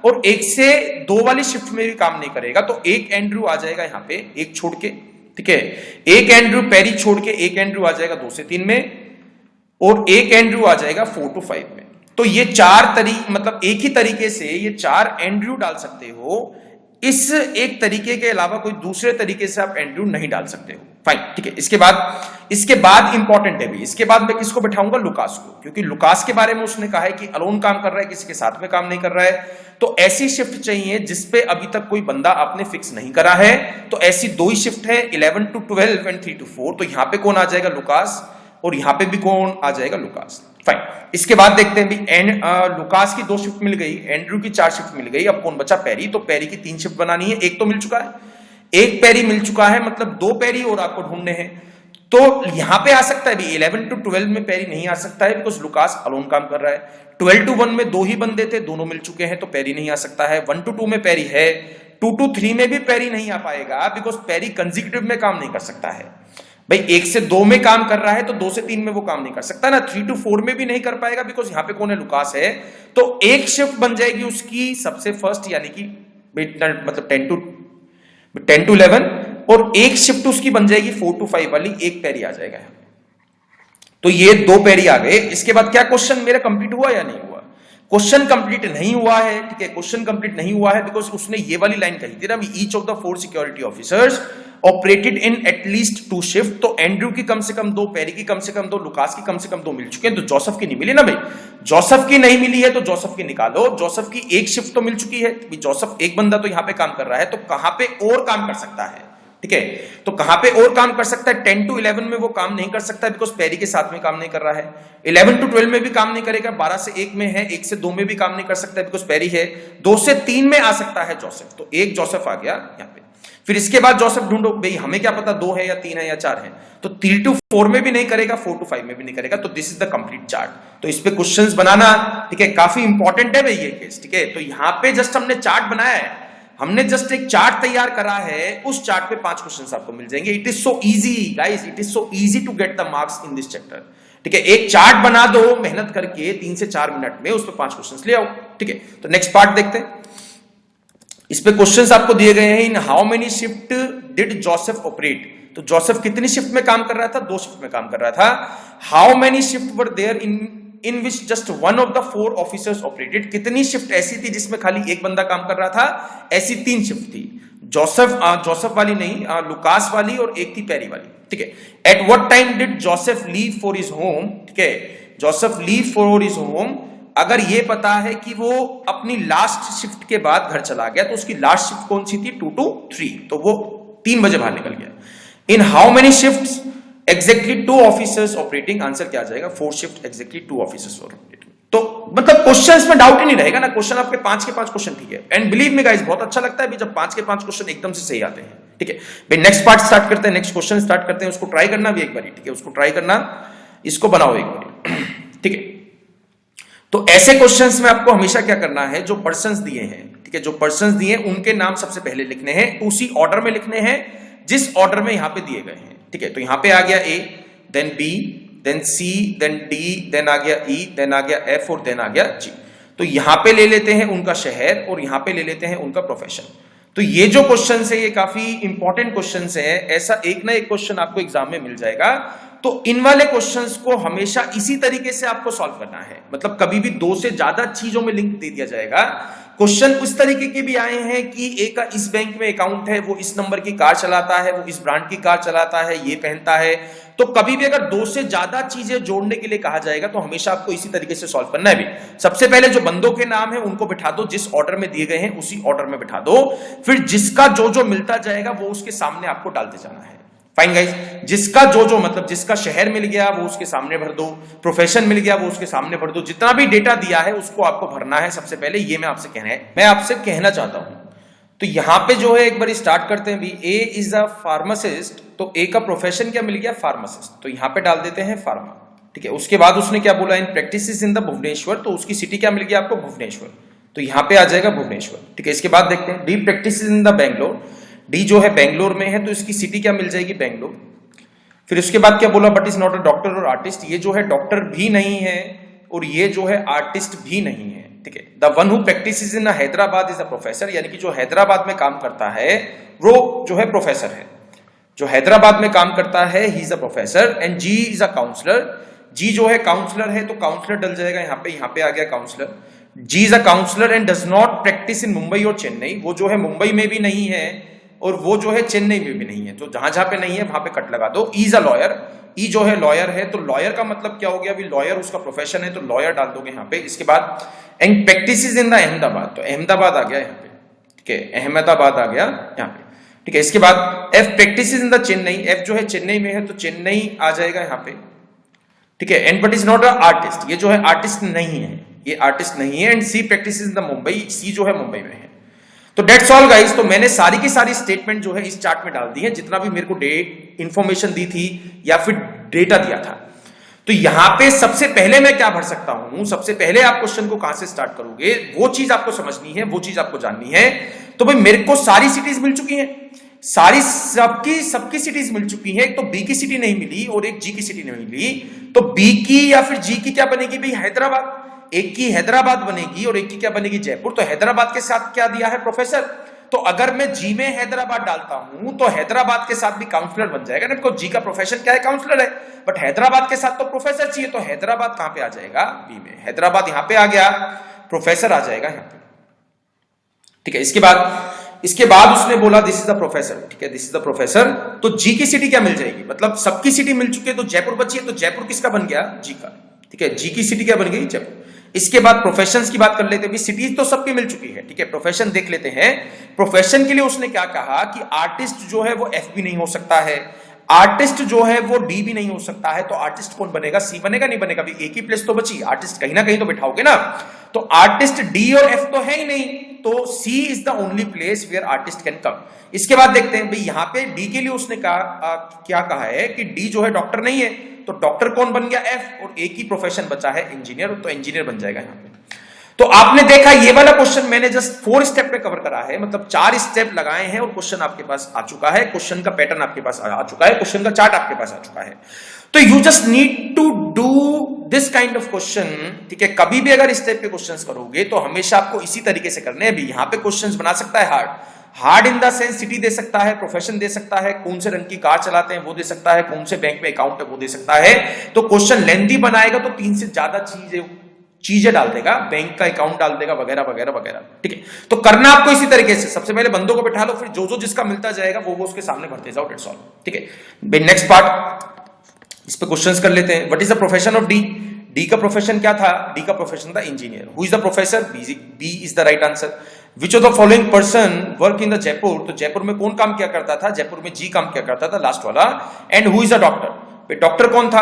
और 1 से 2 वाली शिफ्ट में भी काम नहीं करेगा, तो एक एंड्रयू आ जाएगा यहां पे, एक छोड़ के। ठीक है, एक एंड्रयू पेरी छोड़ के एक एंड्रयू आ जाएगा 2 से 3 में, और एक एंड्रयू आ जाएगा 4 to 5 में। तो ये 4 मतलब एक ही तरीके से ये 4 एंड्रयू डाल सकते हो, इस एक तरीके के अलावा कोई दूसरे तरीके से आप एंड्रयू नहीं डाल सकते हो। फाइन, ठीक है। इसके बाद इंपॉर्टेंट है भी, इसके बाद मैं किसको बैठाऊंगा, लुकास को, क्योंकि लुकास के बारे में उसने कहा है कि अलोन काम कर रहा है, किसी के साथ में काम नहीं कर रहा है, तो ऐसी शिफ्ट चाहिए जिसपे अभी तक कोई बंदा आपने फिक्स नहीं करा है। तो ऐसी 2 ही शिफ्ट है, 11 to 12 एंड 3 to 4, तो यहां पे कौन आ जाएगा, लुकास, और यहां पे भी कौन आ जाएगा, लुकास। फाइन, इसके बाद देखते हैं भी लुकास की 2 शिफ्ट मिल गई, एंड्रयू की 4 शिफ्ट मिल gई, अब कौन बचा, पेरी। तो पेरी की 3 शिफ्ट बनानी है, एक तो मिल चुका है, एक पेरी मिल चुका है, मतलब 2 पेरी और आपको ढूंढने हैं। तो यहां पे आ सकता है भी 11 to 12 में पेरी नहीं आ सकता है, बिकॉज लुकास अलोन काम कर रहा है। 12 to 1 में 2 ही बंदे थे, दोनों मिल चुके हैं, तो पेरी नहीं आ सकता है। 1 to 2 में पेरी है, 2 to 3 में भी पेरी नहीं आ पाएगा, बिकॉज पेरी कंसेक्यूटिव में काम नहीं कर सकता है भाई। 1 से 2 में काम कर रहा है, तो 2 से 3 में वो काम नहीं कर सकता ना। 3 to 4 में भी नहीं कर पाएगा, बिकॉज यहां पे कौन है, लुकास है। तो एक शिफ्ट बन जाएगी उसकी सबसे फर्स्ट, यानी कि मतलब 10 to 11, और एक शिफ्ट उसकी बन जाएगी 4 to 5 वाली, एक पेरी आ जाएगा। तो ये दो पैरी आ गए। इसके बाद क्या क्वेश्चन मेरा कंप्लीट हुआ या नहीं हुआ? क्वेश्चन कंप्लीट नहीं हुआ है, ठीक है, क्वेश्चन कंप्लीट नहीं हुआ है बिकॉज उसने ये वाली लाइन कही थी ना, each of the 4 security officers operated in at least 2 shift. तो एंड्रू की कम से कम 2, पेरी की कम से कम 2, लुकास की कम से कम 2 मिल चुके हैं, तो जोसेफ की नहीं मिली ना भाई। जोसेफ की नहीं मिली है तो जोसेफ की निकालो। जोसेफ की एक शिफ्ट तो मिल चुकी है, जोसेफ एक बंदा तो यहां पे काम कर रहा है, तो कहां पे और काम कर सकता है, ठीक है, तो कहां पे और काम कर सकता है? 10 to 11 में वो काम नहीं कर सकता बिकॉज पेरी के साथ में काम नहीं कर रहा है। 11 to 12 में भी काम नहीं करेगा, 12 से 1 में है, 1 से 2 में भी काम नहीं कर सकता बिकॉज पेरी है, 2 से 3 में आ सकता है जोसेफ, तो एक जोसेफ आ गया यहां पे। फिर इसके बाद जोसेफ ढूंढो, भाई हमें क्या पता 2 है या 3 है या 4 है, तो 3 to 4 में भी नहीं करेगा, 4 to 5 में भी नहीं करेगा, तो this is the complete chart. तो इस पे क्वेश्चंस बनाना, ठीक है, काफी इंपॉर्टेंट है भाई ये केस, ठीक है। तो यहां पे जस्ट हमने चार्ट बनाया है, हमने जस्ट एक चार्ट तैयार करा है, उस चार्ट पे 5 क्वेश्चंस आपको मिल जाएंगे। It is so easy guys, it is so easy to get the marks in this chapter, ठीक है। एक चार्ट बना दो मेहनत करके 3 से 4 मिनट में, उस पे 5 क्वेश्चंस ले आओ, ठीक है। तो नेक्स्ट पार्ट देखते हैं। इस पे क्वेश्चंस आपको दिए गए हैं, in how many shift did Joseph operate. तो जोसेफ कितनी शिफ्ट में काम कर रहा था? 2 शिफ्ट में काम कर रहा था। How many shift were there in which just 1 of the 4 officers operated. कितनी शिफ्ट ऐसी थी जिसमें खाली एक बंदा काम कर रहा था? ऐसी 3 शिफ्ट थी। जोसेफ वाली नहीं, लुकास वाली और एक थी पेरी वाली, ठीक है। At what time did Joseph leave for his home, ठीक है, Joseph leave for his home. अगर ये पता है कि वो अपनी लास्ट शिफ्ट के बाद घर चला गया, तो उसकी लास्ट शिफ्ट कौन सी थी? 2 to 3, तो वो 3 बजे बाहर निकल गया। In how many shifts exactly 2 officers operating. Answer क्या आ जाएगा? 4 शिफ्ट एग्जैक्टली 2 ऑफिसर्स ऑपरेटिंग। तो मतलब क्वेश्चंस में डाउट ही नहीं रहेगा ना, क्वेश्चन आपके 5 के 5 क्वेश्चन, ठीक है। एंड बिलीव मी गाइस, बहुत अच्छा लगता है जब 5 के 5 क्वेश्चन एकदम से सही आते हैं, ठीक है भाई। नेक्स्ट पार्ट स्टार्ट करते हैं, नेक्स्ट क्वेश्चन स्टार्ट करते हैं। उसको ट्राई करना भी एक बार, ठीक है, उसको ट्राई करना, इसको बनाओ एक बार, ठीक है। तो ऐसे क्वेश्चंस में आपको हमेशा क्या करना है, जो पर्संस दिए हैं, ठीक है, जो पर्संस दिए हैं उनके नाम सबसे पहले लिखने हैं, उसी ऑर्डर में लिखने हैं जिस ऑर्डर में यहां पे दिए गए हैं, ठीक है। तो यहां पे आ गया ए, देन बी, देन सी, देन डी, देन आ गया ई, देन आ गया एफ और देन आ गया जी। तो यहां पे ले लेते हैं उनका शहर और यहां पे ले लेते हैं उनका प्रोफेशन। तो ये जो क्वेश्चन है ये काफी इंपॉर्टेंट क्वेश्चन है, ऐसा एक ना एक क्वेश्चन आपको एग्जाम में मिल जाएगा। तो इन वाले क्वेश्चंस को हमेशा इसी तरीके से आपको सॉल्व करना है, मतलब कभी भी 2 से ज्यादा चीजों में लिंक दे दिया जाएगा। क्वेश्चन उस तरीके के भी आए हैं कि एक का इस बैंक में अकाउंट है, वो इस नंबर की कार चलाता है, वो इस ब्रांड की कार चलाता है, ये पहनता है। तो कभी भी अगर 2 से ज्यादा चीजें जोड़ने के लिए कहा जाएगा तो हमेशा आपको इसी तरीके से सॉल्व करना है भी। सबसे पहले जो बंदों के नाम है उनको बिठा दो, जिस ऑर्डर में दिए गए हैं उसी ऑर्डर में बिठा दो, फिर जिसका जो जो मिलता जाएगा वो उसके सामने आपको डालते जाना है। फाइन गाइस, जिसका जो मतलब जिसका शहर मिल गया वो उसके सामने भर दो, प्रोफेशन मिल गया वो उसके सामने भर दो, जितना भी डेटा दिया है उसको आपको भरना है सबसे पहले। ये मैं आपसे कहना चाहता हूं। तो यहां पे जो है एक बार स्टार्ट करते हैं भी। ए इज अ फार्मासिस्ट, तो ए का प्रोफेशन क्या मिल गया? फार्मासिस्ट, तो यहां पे डाल देते हैं फार्मा, ठीक है। उसके बाद उसने क्या बोला? In practice in the Bhubaneswar, तो उसकी सिटी क्या मिल गया आपको? भुवनेश्वर, तो यहां पे आ जाएगा भुवनेश्वर, ठीक है। इसके बाद देखते हैं D practice in the Bangalore, D जो है बैंगलोर में है तो इसकी सिटी क्या मिल जाएगी? बैंगलोर। फिर उसके बाद क्या बोला? But is not a doctor और आर्टिस्ट, ये जो है डॉक्टर भी नहीं है और ये जो है आर्टिस्ट भी नहीं है, ठीक है। The one who practices in Hyderabad is a professor, यानी कि जो हैदराबाद में काम करता है वो जो है प्रोफेसर है, जो हैदराबाद में काम करता है he is a professor. And G is a counsellor, G जो है काउंसलर है तो काउंसलर डल जाएगा यहाँ पे आ गया counsellor. G is a counsellor and does not practise in Mumbai और चेन्नई, वो जो है मुंबई में भी नहीं है और वो जो है चेन्नई में भी नहीं है, तो जहां जहां पे नहीं है वहां पे कट लगा दो। ई इज अ लॉयर, ई जो है लॉयर है, तो लॉयर का मतलब क्या हो गया? अभी लॉयर उसका प्रोफेशन है तो लॉयर डाल दोगे यहाँ पे। इसके बाद and practice in the Ahmedabad, तो अहमदाबाद आ गया यहाँ पे, ठीक है, अहमदाबाद आ गया यहाँ पे, ठीक है। इसके बाद F practice in the Chennai, F जो है चेन्नई में है तो चेन्नई आ जाएगा यहाँ पे, ठीक है। And but is not a artist, ये जो है आर्टिस्ट नहीं है, ये आर्टिस्ट नहीं है। And she practice in the Mumbai, she जो है मुंबई में है। तो डेट्स ऑल गाइस, तो मैंने सारी की सारी स्टेटमेंट जो है इस चार्ट में डाल दी है, जितना भी मेरे को इंफॉर्मेशन दी थी या फिर डेटा दिया था। तो यहां पे सबसे पहले मैं क्या भर सकता हूं? सबसे पहले आप क्वेश्चन को कहां से स्टार्ट करोगे वो चीज आपको समझनी है, वो चीज आपको जाननी है। तो भाई मेरे को सारी सिटीज मिल चुकी हैं, सारी सबकी सिटीज मिल चुकी है। एक तो बी की सिटी नहीं मिली और एक जी की सिटी नहीं मिली, तो बी की या फिर जी की क्या बनेगी भाई? हैदराबाद। एक की हैदराबाद बनेगी और एक की क्या बनेगी? जयपुर। तो हैदराबाद के साथ क्या दिया है? प्रोफेसर। तो अगर मैं जी में हैदराबाद डालता हूं तो हैदराबाद के साथ भी काउंसलर बन जाएगा ना, बिकॉज जी का प्रोफेशन क्या है, काउंसलर है, बट हैदराबाद के साथ तो प्रोफेसर चाहिए, तो हैदराबाद कहां पे आ जाएगा, बी में, हैदराबाद यहां पे आ गया, प्रोफेसर आ जाएगा यहां पे, ठीक है। इसके बाद उसने बोला दिस इज द प्रोफेसर, ठीक है, दिस इज द प्रोफेसर, तो जी की सिटी क्या मिल जाएगी, मतलब सबकी सिटी मिल चुकी है, तो जयपुर बची है, तो जयपुर किसका बन गया, जी का, ठीक है, जी की सिटी क्या बन गई, जयपुर। इसके बाद प्रोफेशंस की बात कर लेते हैं, सिटीज तो सबकी मिल चुकी है, ठीक है, प्रोफेशन देख लेते हैं। प्रोफेशन के लिए उसने क्या कहा कि आर्टिस्ट जो है वो एफ भी नहीं हो सकता है, आर्टिस्ट जो है वो डी भी नहीं हो सकता है, तो आर्टिस्ट कौन बनेगा, सी बनेगा, नहीं बनेगा, अभी एक ही प्लेस तो बची, आर्टिस्ट कहीं ना कहीं तो बिठाओगे ना, तो आर्टिस्ट डी और एफ तो है ही नहीं, तो she is the only place where artist can come. इसके बाद देखते हैं भाई यहां पे डी के लिए उसने कहा क्या कहा है कि डी जो है डॉक्टर नहीं है, तो डॉक्टर कौन बन गया, एफ, और एक ही प्रोफेशन बचा है इंजीनियर, तो इंजीनियर बन जाएगा यहां पे। तो आपने देखा ये वाला क्वेश्चन मैंने जस्ट 4 स्टेप पे कवर करा है, मतलब 4 स्टेप लगाए हैं और क्वेश्चन आपके पास आ चुका है, क्वेश्चन का पैटर्न आपके पास आ चुका है, क्वेश्चन का चार्ट आपके पास आ चुका है। तो you just need to do this kind of question, ठीक है। कभी भी अगर इस टाइप के क्वेश्चंस करोगे तो हमेशा आपको इसी तरीके से करने हैं। अभी यहां पे क्वेश्चंस बना सकता है hard in the sense city दे सकता है, प्रोफेशन दे सकता है, कौन से रंग की कार चलाते हैं वो दे सकता है, कौन से बैंक में अकाउंट है वो दे सकता है। तो क्वेश्चन लेंथी बनाएगा तो 3 से ज्यादा चीजें डाल देगा, बैंक का अकाउंट डाल देगा, वगैरह वगैरह वगैरह, ठीक है। तो करना आपको इसी तरीके से, सबसे पहले बंदों को बिठा लो, फिर जो जिसका मिलता जाएगा वो उसके सामने भरते जाओ, डेट्स ऑल, ठीक है। नेक्स्ट पार्ट, इस पे क्वेश्चंस कर लेते हैं। What is the profession of D, D का प्रोफेशन क्या था, डी का प्रोफेशन था engineer. Who is the professor, B is the right answer. Which of the following person work in the Jaipur, तो जयपुर में कौन काम किया करता था, जयपुर में जी काम किया करता था, लास्ट वाला। And who is the doctor, doctor कौन था,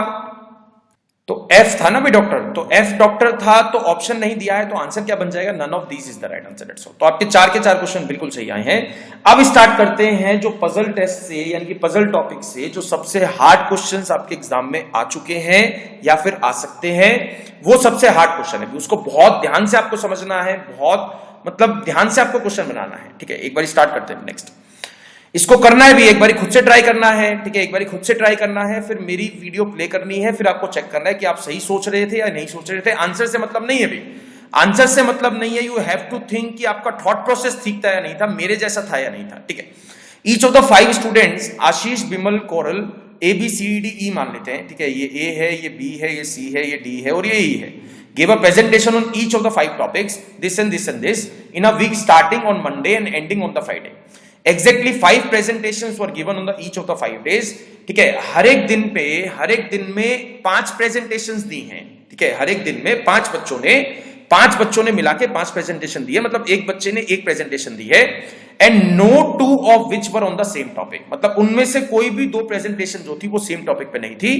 तो एफ था ना भाई डॉक्टर, तो एफ डॉक्टर था, तो ऑप्शन नहीं दिया है, तो आंसर क्या बन जाएगा, none of these is the right answer, that's all. तो आपके 4 के 4 क्वेश्चन बिल्कुल सही आए हैं। अब स्टार्ट करते हैं जो पजल टेस्ट से, यानी कि पजल टॉपिक से जो सबसे हार्ड क्वेश्चंस आपके एग्जाम में आ चुके हैं या फिर आ सकते हैं, वो सबसे हार्ड क्वेश्चन है, उसको बहुत ध्यान से आपको समझना है, बहुत मतलब ध्यान से आपको क्वेश्चन बनाना है, ठीक है। एक बार स्टार्ट करते हैं। नेक्स्ट इसको करना है भी, एक बार खुद से ट्राई करना है, ठीक है, एक बार खुद से ट्राई करना है, फिर मेरी वीडियो प्ले करनी है, फिर आपको चेक करना है कि आप सही सोच रहे थे या नहीं सोच रहे थे। आंसर से मतलब नहीं है भी, आंसर से मतलब नहीं है, यू हैव टू थिंक कि आपका थॉट प्रोसेस ठीक था या नहीं था, मेरे जैसा था या नहीं था, ठीक है। Each of the 5 students, Ashish, Bimal, Coral, A B C D E मान लेते हैं, ठीक है, ये ए है, ये बी है, ये सी है, ये डी है और ये ई है। Gave a presentation on each of the 5 topics, this and this and this, in a week starting on Monday and ending on the Friday. Exactly 5 presentations were given on the each of the 5 days. ठीक है, हर एक दिन में 5 presentations दी हैं, ठीक है, हर एक दिन में 5 बच्चों ने मिला के 5 प्रेजेंटेशन दी है, मतलब एक बच्चे ने एक प्रेजेंटेशन दी है। And no 2 of which were on the same topic, मतलब उनमें से कोई भी 2 प्रेजेंटेशन जो थी वो सेम टॉपिक पे नहीं थी।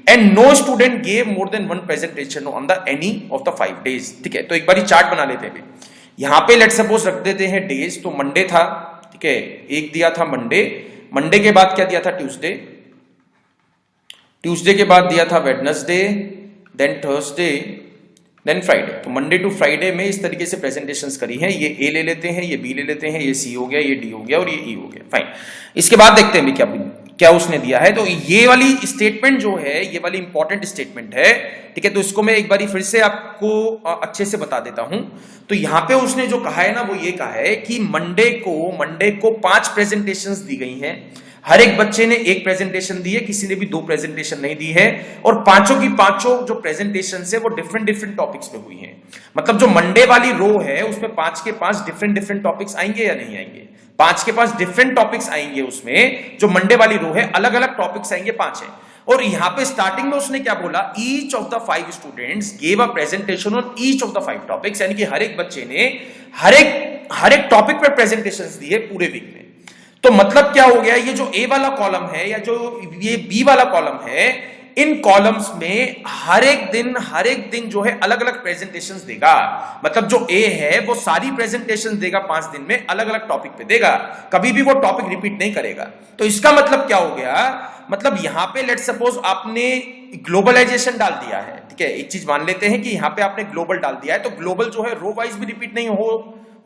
And no student gave more than 1 presentation on the any of the 5 days, ठीक है। तो एक बार चार्ट बना लेते हैं। यहां पे लेट सपोज रख देते हैं डेज, तो मंडे था, ठीक है, एक दिया था मंडे के बाद क्या दिया था, ट्यूसडे के बाद दिया था Wednesday, then Thursday, then Friday. तो मंडे टू फ्राइडे में इस तरीके से प्रेजेंटेशंस करी हैं। ये ए ले लेते हैं, ये बी ले लेते हैं, ये सी हो गया, ये डी हो गया और ये ई हो गया, फाइन। इसके बाद देखते हैं क्या उसने दिया है। तो ये वाली स्टेटमेंट जो है, ये वाली इंपॉर्टेंट स्टेटमेंट है, ठीक है। तो इसको मैं एक बार फिर से आपको अच्छे से बता देता हूं। तो यहां पे उसने जो कहा है ना, वो ये कहा है कि मंडे को 5 प्रेजेंटेशंस दी गई हैं, हर एक बच्चे ने एक प्रेजेंटेशन दी है, किसी ने भी 2 प्रेजेंटेशन नहीं दी है, और पांचों की पांचों जो प्रेजेंटेशन है वो डिफरेंट टॉपिक्स पे हुई हैं। मतलब जो मंडे वाली रो है उसमें 5 के 5 डिफरेंट टॉपिक्स आएंगे या नहीं आएंगे, 5 के 5 डिफरेंट टॉपिक्स आएंगे उसमें। जो मंडे वाली रो है अलग अलग टॉपिक्स आएंगे, 5 है। और यहां पे स्टार्टिंग में उसने क्या बोला, each of the 5 students gave a presentation on each of the 5 topics, यानी कि हर एक बच्चे ने हर एक टॉपिक पे प्रेजेंटेशंस दी है पूरे वीक में। तो मतलब क्या हो गया, ये जो ए वाला कॉलम है या जो ये बी वाला कॉलम है, इन कॉलम्स में हर एक दिन जो है अलग अलग प्रेजेंटेशंस देगा। मतलब जो ए है वो सारी प्रेजेंटेशन देगा 5 दिन में, अलग अलग टॉपिक पे देगा, कभी भी वो टॉपिक रिपीट नहीं करेगा। तो इसका मतलब क्या हो गया, मतलब यहां पे लेट सपोज आपने ग्लोबलाइजेशन डाल दिया है, ठीक है। एक चीज मान लेते हैं कि यहां पे आपने ग्लोबल डाल दिया है, तो ग्लोबल जो है रो वाइज भी रिपीट नहीं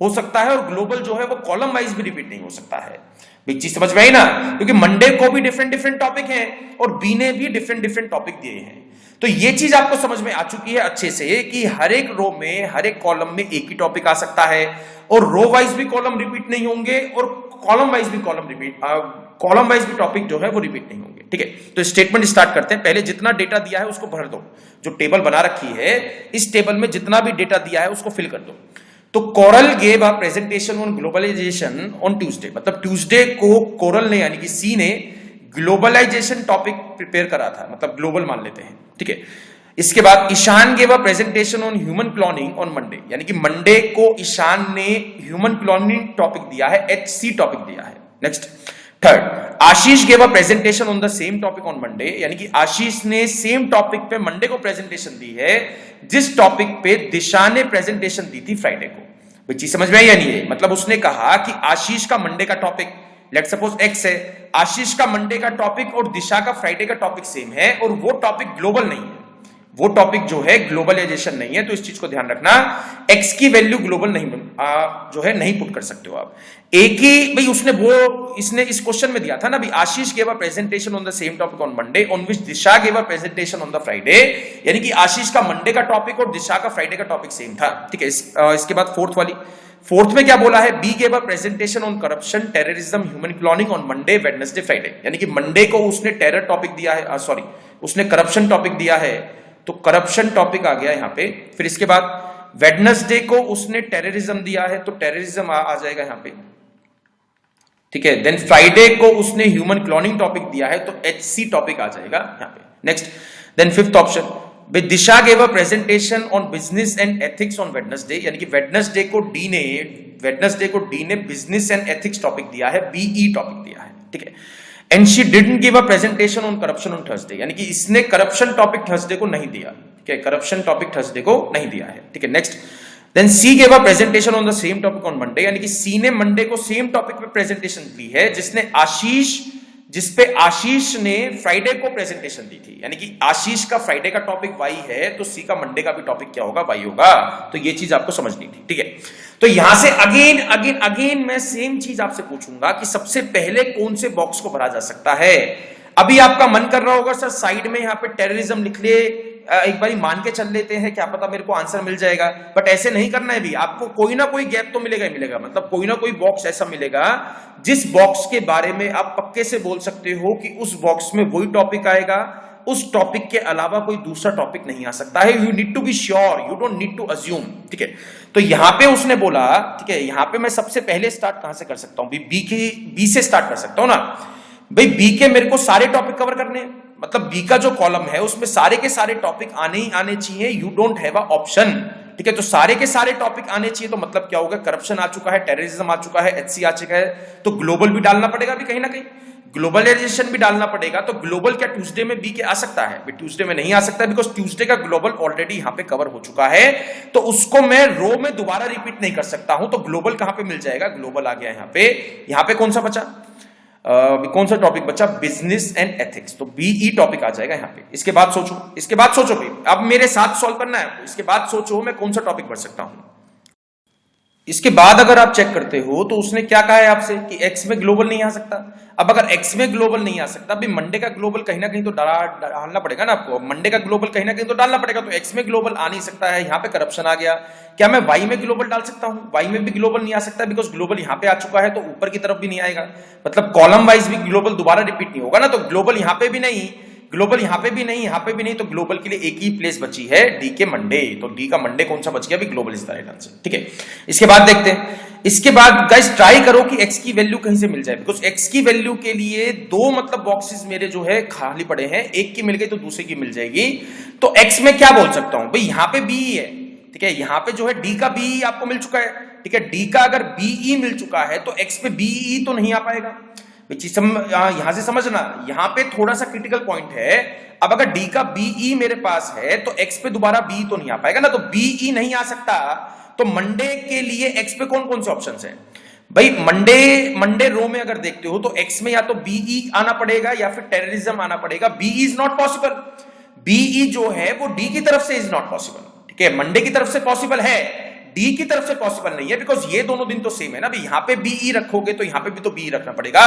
हो सकता है, और ग्लोबल जो है वो कॉलम वाइज भी रिपीट नहीं हो सकता है। एक चीज समझ में आई ना, क्योंकि मंडे को भी डिफरेंट डिफरेंट टॉपिक हैं और बी ने भी डिफरेंट डिफरेंट टॉपिक दिए हैं। तो ये चीज आपको समझ में आ चुकी है अच्छे से कि हर एक रो में, हर एक कॉलम में एक ही टॉपिक आ सकता है, और रो वाइज भी कॉलम रिपीट नहीं होंगे, और कॉलम वाइज भी टॉपिक जो है वो रिपीट नहीं होंगे। ठीक है, तो स्टेटमेंट स्टार्ट करते हैं। पहले जितना डेटा दिया है उसको भर दो, जो टेबल बना रखी है इस टेबल में जितना भी डेटा दिया है उसको फिल कर दो। तो Coral gave a presentation on globalisation on Tuesday, मतलब ट्यूसडे को कोरल ने यानी कि सी ने ग्लोबलाइजेशन टॉपिक प्रिपेयर करा था, मतलब ग्लोबल मान लेते हैं। ठीक है, इसके बाद Ishaan gave a presentation on human cloning on Monday, यानी कि मंडे को ईशान ने ह्यूमन क्लोनिंग टॉपिक दिया है, HC टॉपिक दिया है। Next, third, Ashish gave a presentation on the same topic on Monday, यानी कि आशीष ने सेम टॉपिक पे मंडे को प्रेजेंटेशन दी है जिस टॉपिक पे दिशा ने प्रेजेंटेशन दी थी फ्राइडे को। कोई चीज समझ में आई या नहीं है? मतलब उसने कहा कि आशीष का मंडे का टॉपिक लेट्स सपोज एक्स है, आशीष का मंडे का टॉपिक और दिशा का फ्राइडे का टॉपिक सेम है, और वो टॉपिक ग्लोबल नहीं है, वो टॉपिक जो है ग्लोबलाइजेशन नहीं है। तो इस चीज को ध्यान रखना, एक्स की वैल्यू ग्लोबल नहीं जो है नहीं पुट कर सकते हो आप। एक ही भाई इसने इस क्वेश्चन में दिया था ना, भाई Ashish gave a presentation on the same topic on Monday on which Disha gave a presentation on the Friday, यानी कि आशीष का मंडे का टॉपिक और दिशा का फ्राइडे का टॉपिक सेम था। ठीक है, इसके बाद फोर्थ में क्या बोला है, B gave a presentation on corruption, terrorism, human cloning on Monday, Wednesday, Friday, यानी कि मंडे को उसने टेरर टॉपिक दिया है, उसने करप्शन टॉपिक दिया है, तो करप्शन टॉपिक आ गया यहां पे। फिर इसके बाद वेडनेसडे को उसने टेररिज्म दिया है, तो टेररिज्म आ जाएगा यहां पे। ठीक है, देन फ्राइडे को उसने ह्यूमन क्लोनिंग टॉपिक दिया है, तो HC टॉपिक आ जाएगा यहां पे। Next, then fifth option, Disha gave a presentation on business and ethics on Wednesday, यानी कि वेडनेसडे को डी ने बिजनेस एंड एथिक्स टॉपिक दिया है, BE टॉपिक दिया है। ठीक है, and she didn't give a presentation on corruption on Thursday, यानी कि इसने करप्शन टॉपिक थर्सडे को नहीं दिया। ठीक है, करप्शन टॉपिक थर्सडे को नहीं दिया है। ठीक है, next, then C gave a presentation on the same topic on Monday, यानी कि सी ने मंडे को सेम टॉपिक पे प्रेजेंटेशन दी है जिसपे आशीष ने फ्राइडे को प्रेजेंटेशन दी थी, यानी कि आशीष का फ्राइडे का टॉपिक वाई है, तो सी का मंडे का भी टॉपिक क्या होगा, वाई होगा। तो ये चीज आपको समझनी थी। ठीक है, तो यहां से अगेन मैं सेम चीज आपसे पूछूंगा कि सबसे पहले कौन से बॉक्स को भरा जा सकता है। अभी आपका मन कर रहा होगा सर साइड में यहाँ पे टेररिज्म लिख ले, एक बारी मान के चल लेते हैं, क्या पता मेरे को आंसर मिल जाएगा, बट ऐसे नहीं करना है भी। आपको कोई ना कोई गैप तो मिलेगा ही मिलेगा, मतलब कोई ना कोई बॉक्स ऐसा मिलेगा जिस बॉक्स के बारे में आप पक्के से बोल सकते हो कि उस बॉक्स में वही टॉपिक आएगा, उस टॉपिक के अलावा कोई दूसरा टॉपिक नहीं आ सकता है। You need to be sure, you don't need to assume. ठीक है, तो यहां पे उसने बोला, ठीक है, यहां पे मैं सबसे पहले स्टार्ट कहां से कर सकता हूं, बी से स्टार्ट कर सकता हूं ना भाई। बी के मेरे को सारे टॉपिक कवर करने हैं, मतलब बी का जो कॉलम है उसमें सारे के सारे टॉपिक आने ही आने चाहिए। You don't have a option. ठीक है, तो सारे के सारे टॉपिक आने चाहिए, तो मतलब क्या होगा, करप्शन आ चुका है, टेररिज्म आ चुका है, HC आ चुका है, तो ग्लोबल भी डालना पड़ेगा भी कहीं ना कहीं, ग्लोबलाइजेशन भी डालना पड़ेगा। तो ग्लोबल क्या ट्यूसडे में बी के आ सकता है? ट्यूसडे में नहीं आ सकता, बिकॉज ट्यूसडे का ग्लोबल ऑलरेडी यहां पे कवर हो चुका है, तो उसको मैं रो में दोबारा रिपीट नहीं कर सकता हूं। तो ग्लोबल कहां पे मिल जाएगा, ग्लोबल आ गया यहां पे कौन सा बचा, कौन सा टॉपिक बचा, बिजनेस एंड एथिक्स, तो BE टॉपिक आ जाएगा यहां पे। इसके बाद सोचो भी, अब मेरे साथ सॉल्व करना है, इसके बाद सोचो मैं कौन सा टॉपिक भर सकता हूं। इसके बाद अगर आप चेक करते हो तो उसने क्या कहा है आपसे कि एक्स में ग्लोबल नहीं आ सकता। अब अगर एक्स में ग्लोबल नहीं आ सकता, भाई मंडे का ग्लोबल कहीं ना कहीं तो डालना पड़ेगा ना आपको, मंडे का ग्लोबल कहीं ना कहीं तो डालना पड़ेगा, तो एक्स में ग्लोबल आ नहीं सकता है, यहाँ पे करप्शन आ गया। क्या मैं वाई में ग्लोबल डाल सकता हूँ? वाई में भी ग्लोबल नहीं आ सकता, बिकॉज ग्लोबल यहाँ पे आ चुका है, तो ऊपर की तरफ भी नहीं आएगा, मतलब कॉलम वाइज भी ग्लोबल दोबारा रिपीट नहीं होगा ना, तो ग्लोबल यहाँ पे भी नहीं, ग्लोबल यहां पे भी नहीं, यहां पे भी नहीं, तो ग्लोबल के लिए एक ही प्लेस बची है, डी के मंडे। तो डी का मंडे कौन सा बच गया, भी global is the right answer. ठीक है, इसके बाद देखते हैं, इसके बाद गाइस ट्राई करो कि एक्स की वैल्यू कहीं से मिल जाए, बिकॉज एक्स की वैल्यू के लिए दो मतलब बॉक्सेस मेरे जो है खाली पड़े हैं, एक की मिल गई तो दूसरे की मिल जाएगी। तो एक्स में क्या बोल सकता हूं भाई, यहां पे बी है, ठीक है, यहां पे जो है डी का बी आपको मिल चुका है, ठीक है, डी का अगर बीई मिल चुका है तो एक्स पे बीई तो नहीं आ पाएगा। यहां से समझना, यहां पे थोड़ा सा क्रिटिकल पॉइंट है। अब अगर डी का बीई मेरे पास है तो एक्स पे दोबारा बी तो नहीं आ पाएगा ना, तो बीई नहीं आ सकता, तो मंडे के लिए एक्स पे कौन कौन से ऑप्शंस हैं भाई। मंडे रो में अगर देखते हो तो एक्स में या तो बीई आना पड़ेगा या फिर टेररिज्म आना पड़ेगा। B E is not possible, B E जो है वो डी की तरफ से इज नॉट पॉसिबल, ठीक है, मंडे की तरफ से पॉसिबल है, डी की तरफ से पॉसिबल नहीं है, बिकॉज ये दोनों दिन तो सेम है ना भाई। यहां पे बीई रखोगे तो यहां पे भी तो बीई रखना पड़ेगा,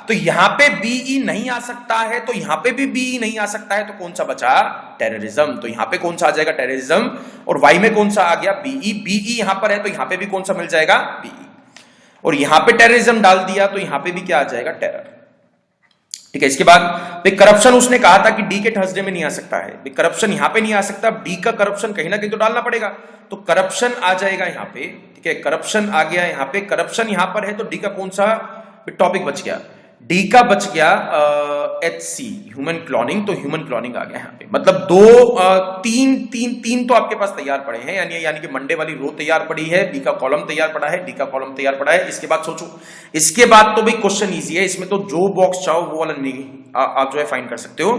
तो यहां पे बीई नहीं आ सकता है, तो यहां पे भी बीई नहीं आ सकता है, तो कौन सा बचा? टेररिज्म। तो यहां पे कौन सा आ जाएगा? टेररिज्म। और वाई में कौन सा आ गया? बीई। बीई यहां पर है तो यहां पे भी कौन सा मिल जाएगा? बीई। और यहां पे टेररिज्म डाल दिया तो यहां पे भी क्या आ जाएगा? टेरर। ठीक है, इसके बाद करप्शन उसने कहा था कि डी के थर्सडे में नहीं आ सकता है, करप्शन यहां पे नहीं आ सकता, डी का करप्शन कहीं ना कहीं तो डालना पड़ेगा, तो करप्शन आ जाएगा यहां पे। ठीक है, करप्शन आ गया यहां पे, करप्शन यहां पर है तो डी का कौन सा टॉपिक बच गया? डी का बच गया HC, ह्यूमन क्लोनिंग। तो ह्यूमन क्लोनिंग आ गया यहां पे। मतलब तीन तो आपके पास तैयार पड़े हैं, यानी कि मंडे वाली रो तैयार पड़ी है, बी का कॉलम तैयार पड़ा है, डी का कॉलम तैयार पड़ा है। इसके बाद सोचो, इसके बाद तो भाई क्वेश्चन इजी है, इसमें तो जो बॉक्स चाहो वो वाला नहीं आप जो है फाइंड कर सकते हो।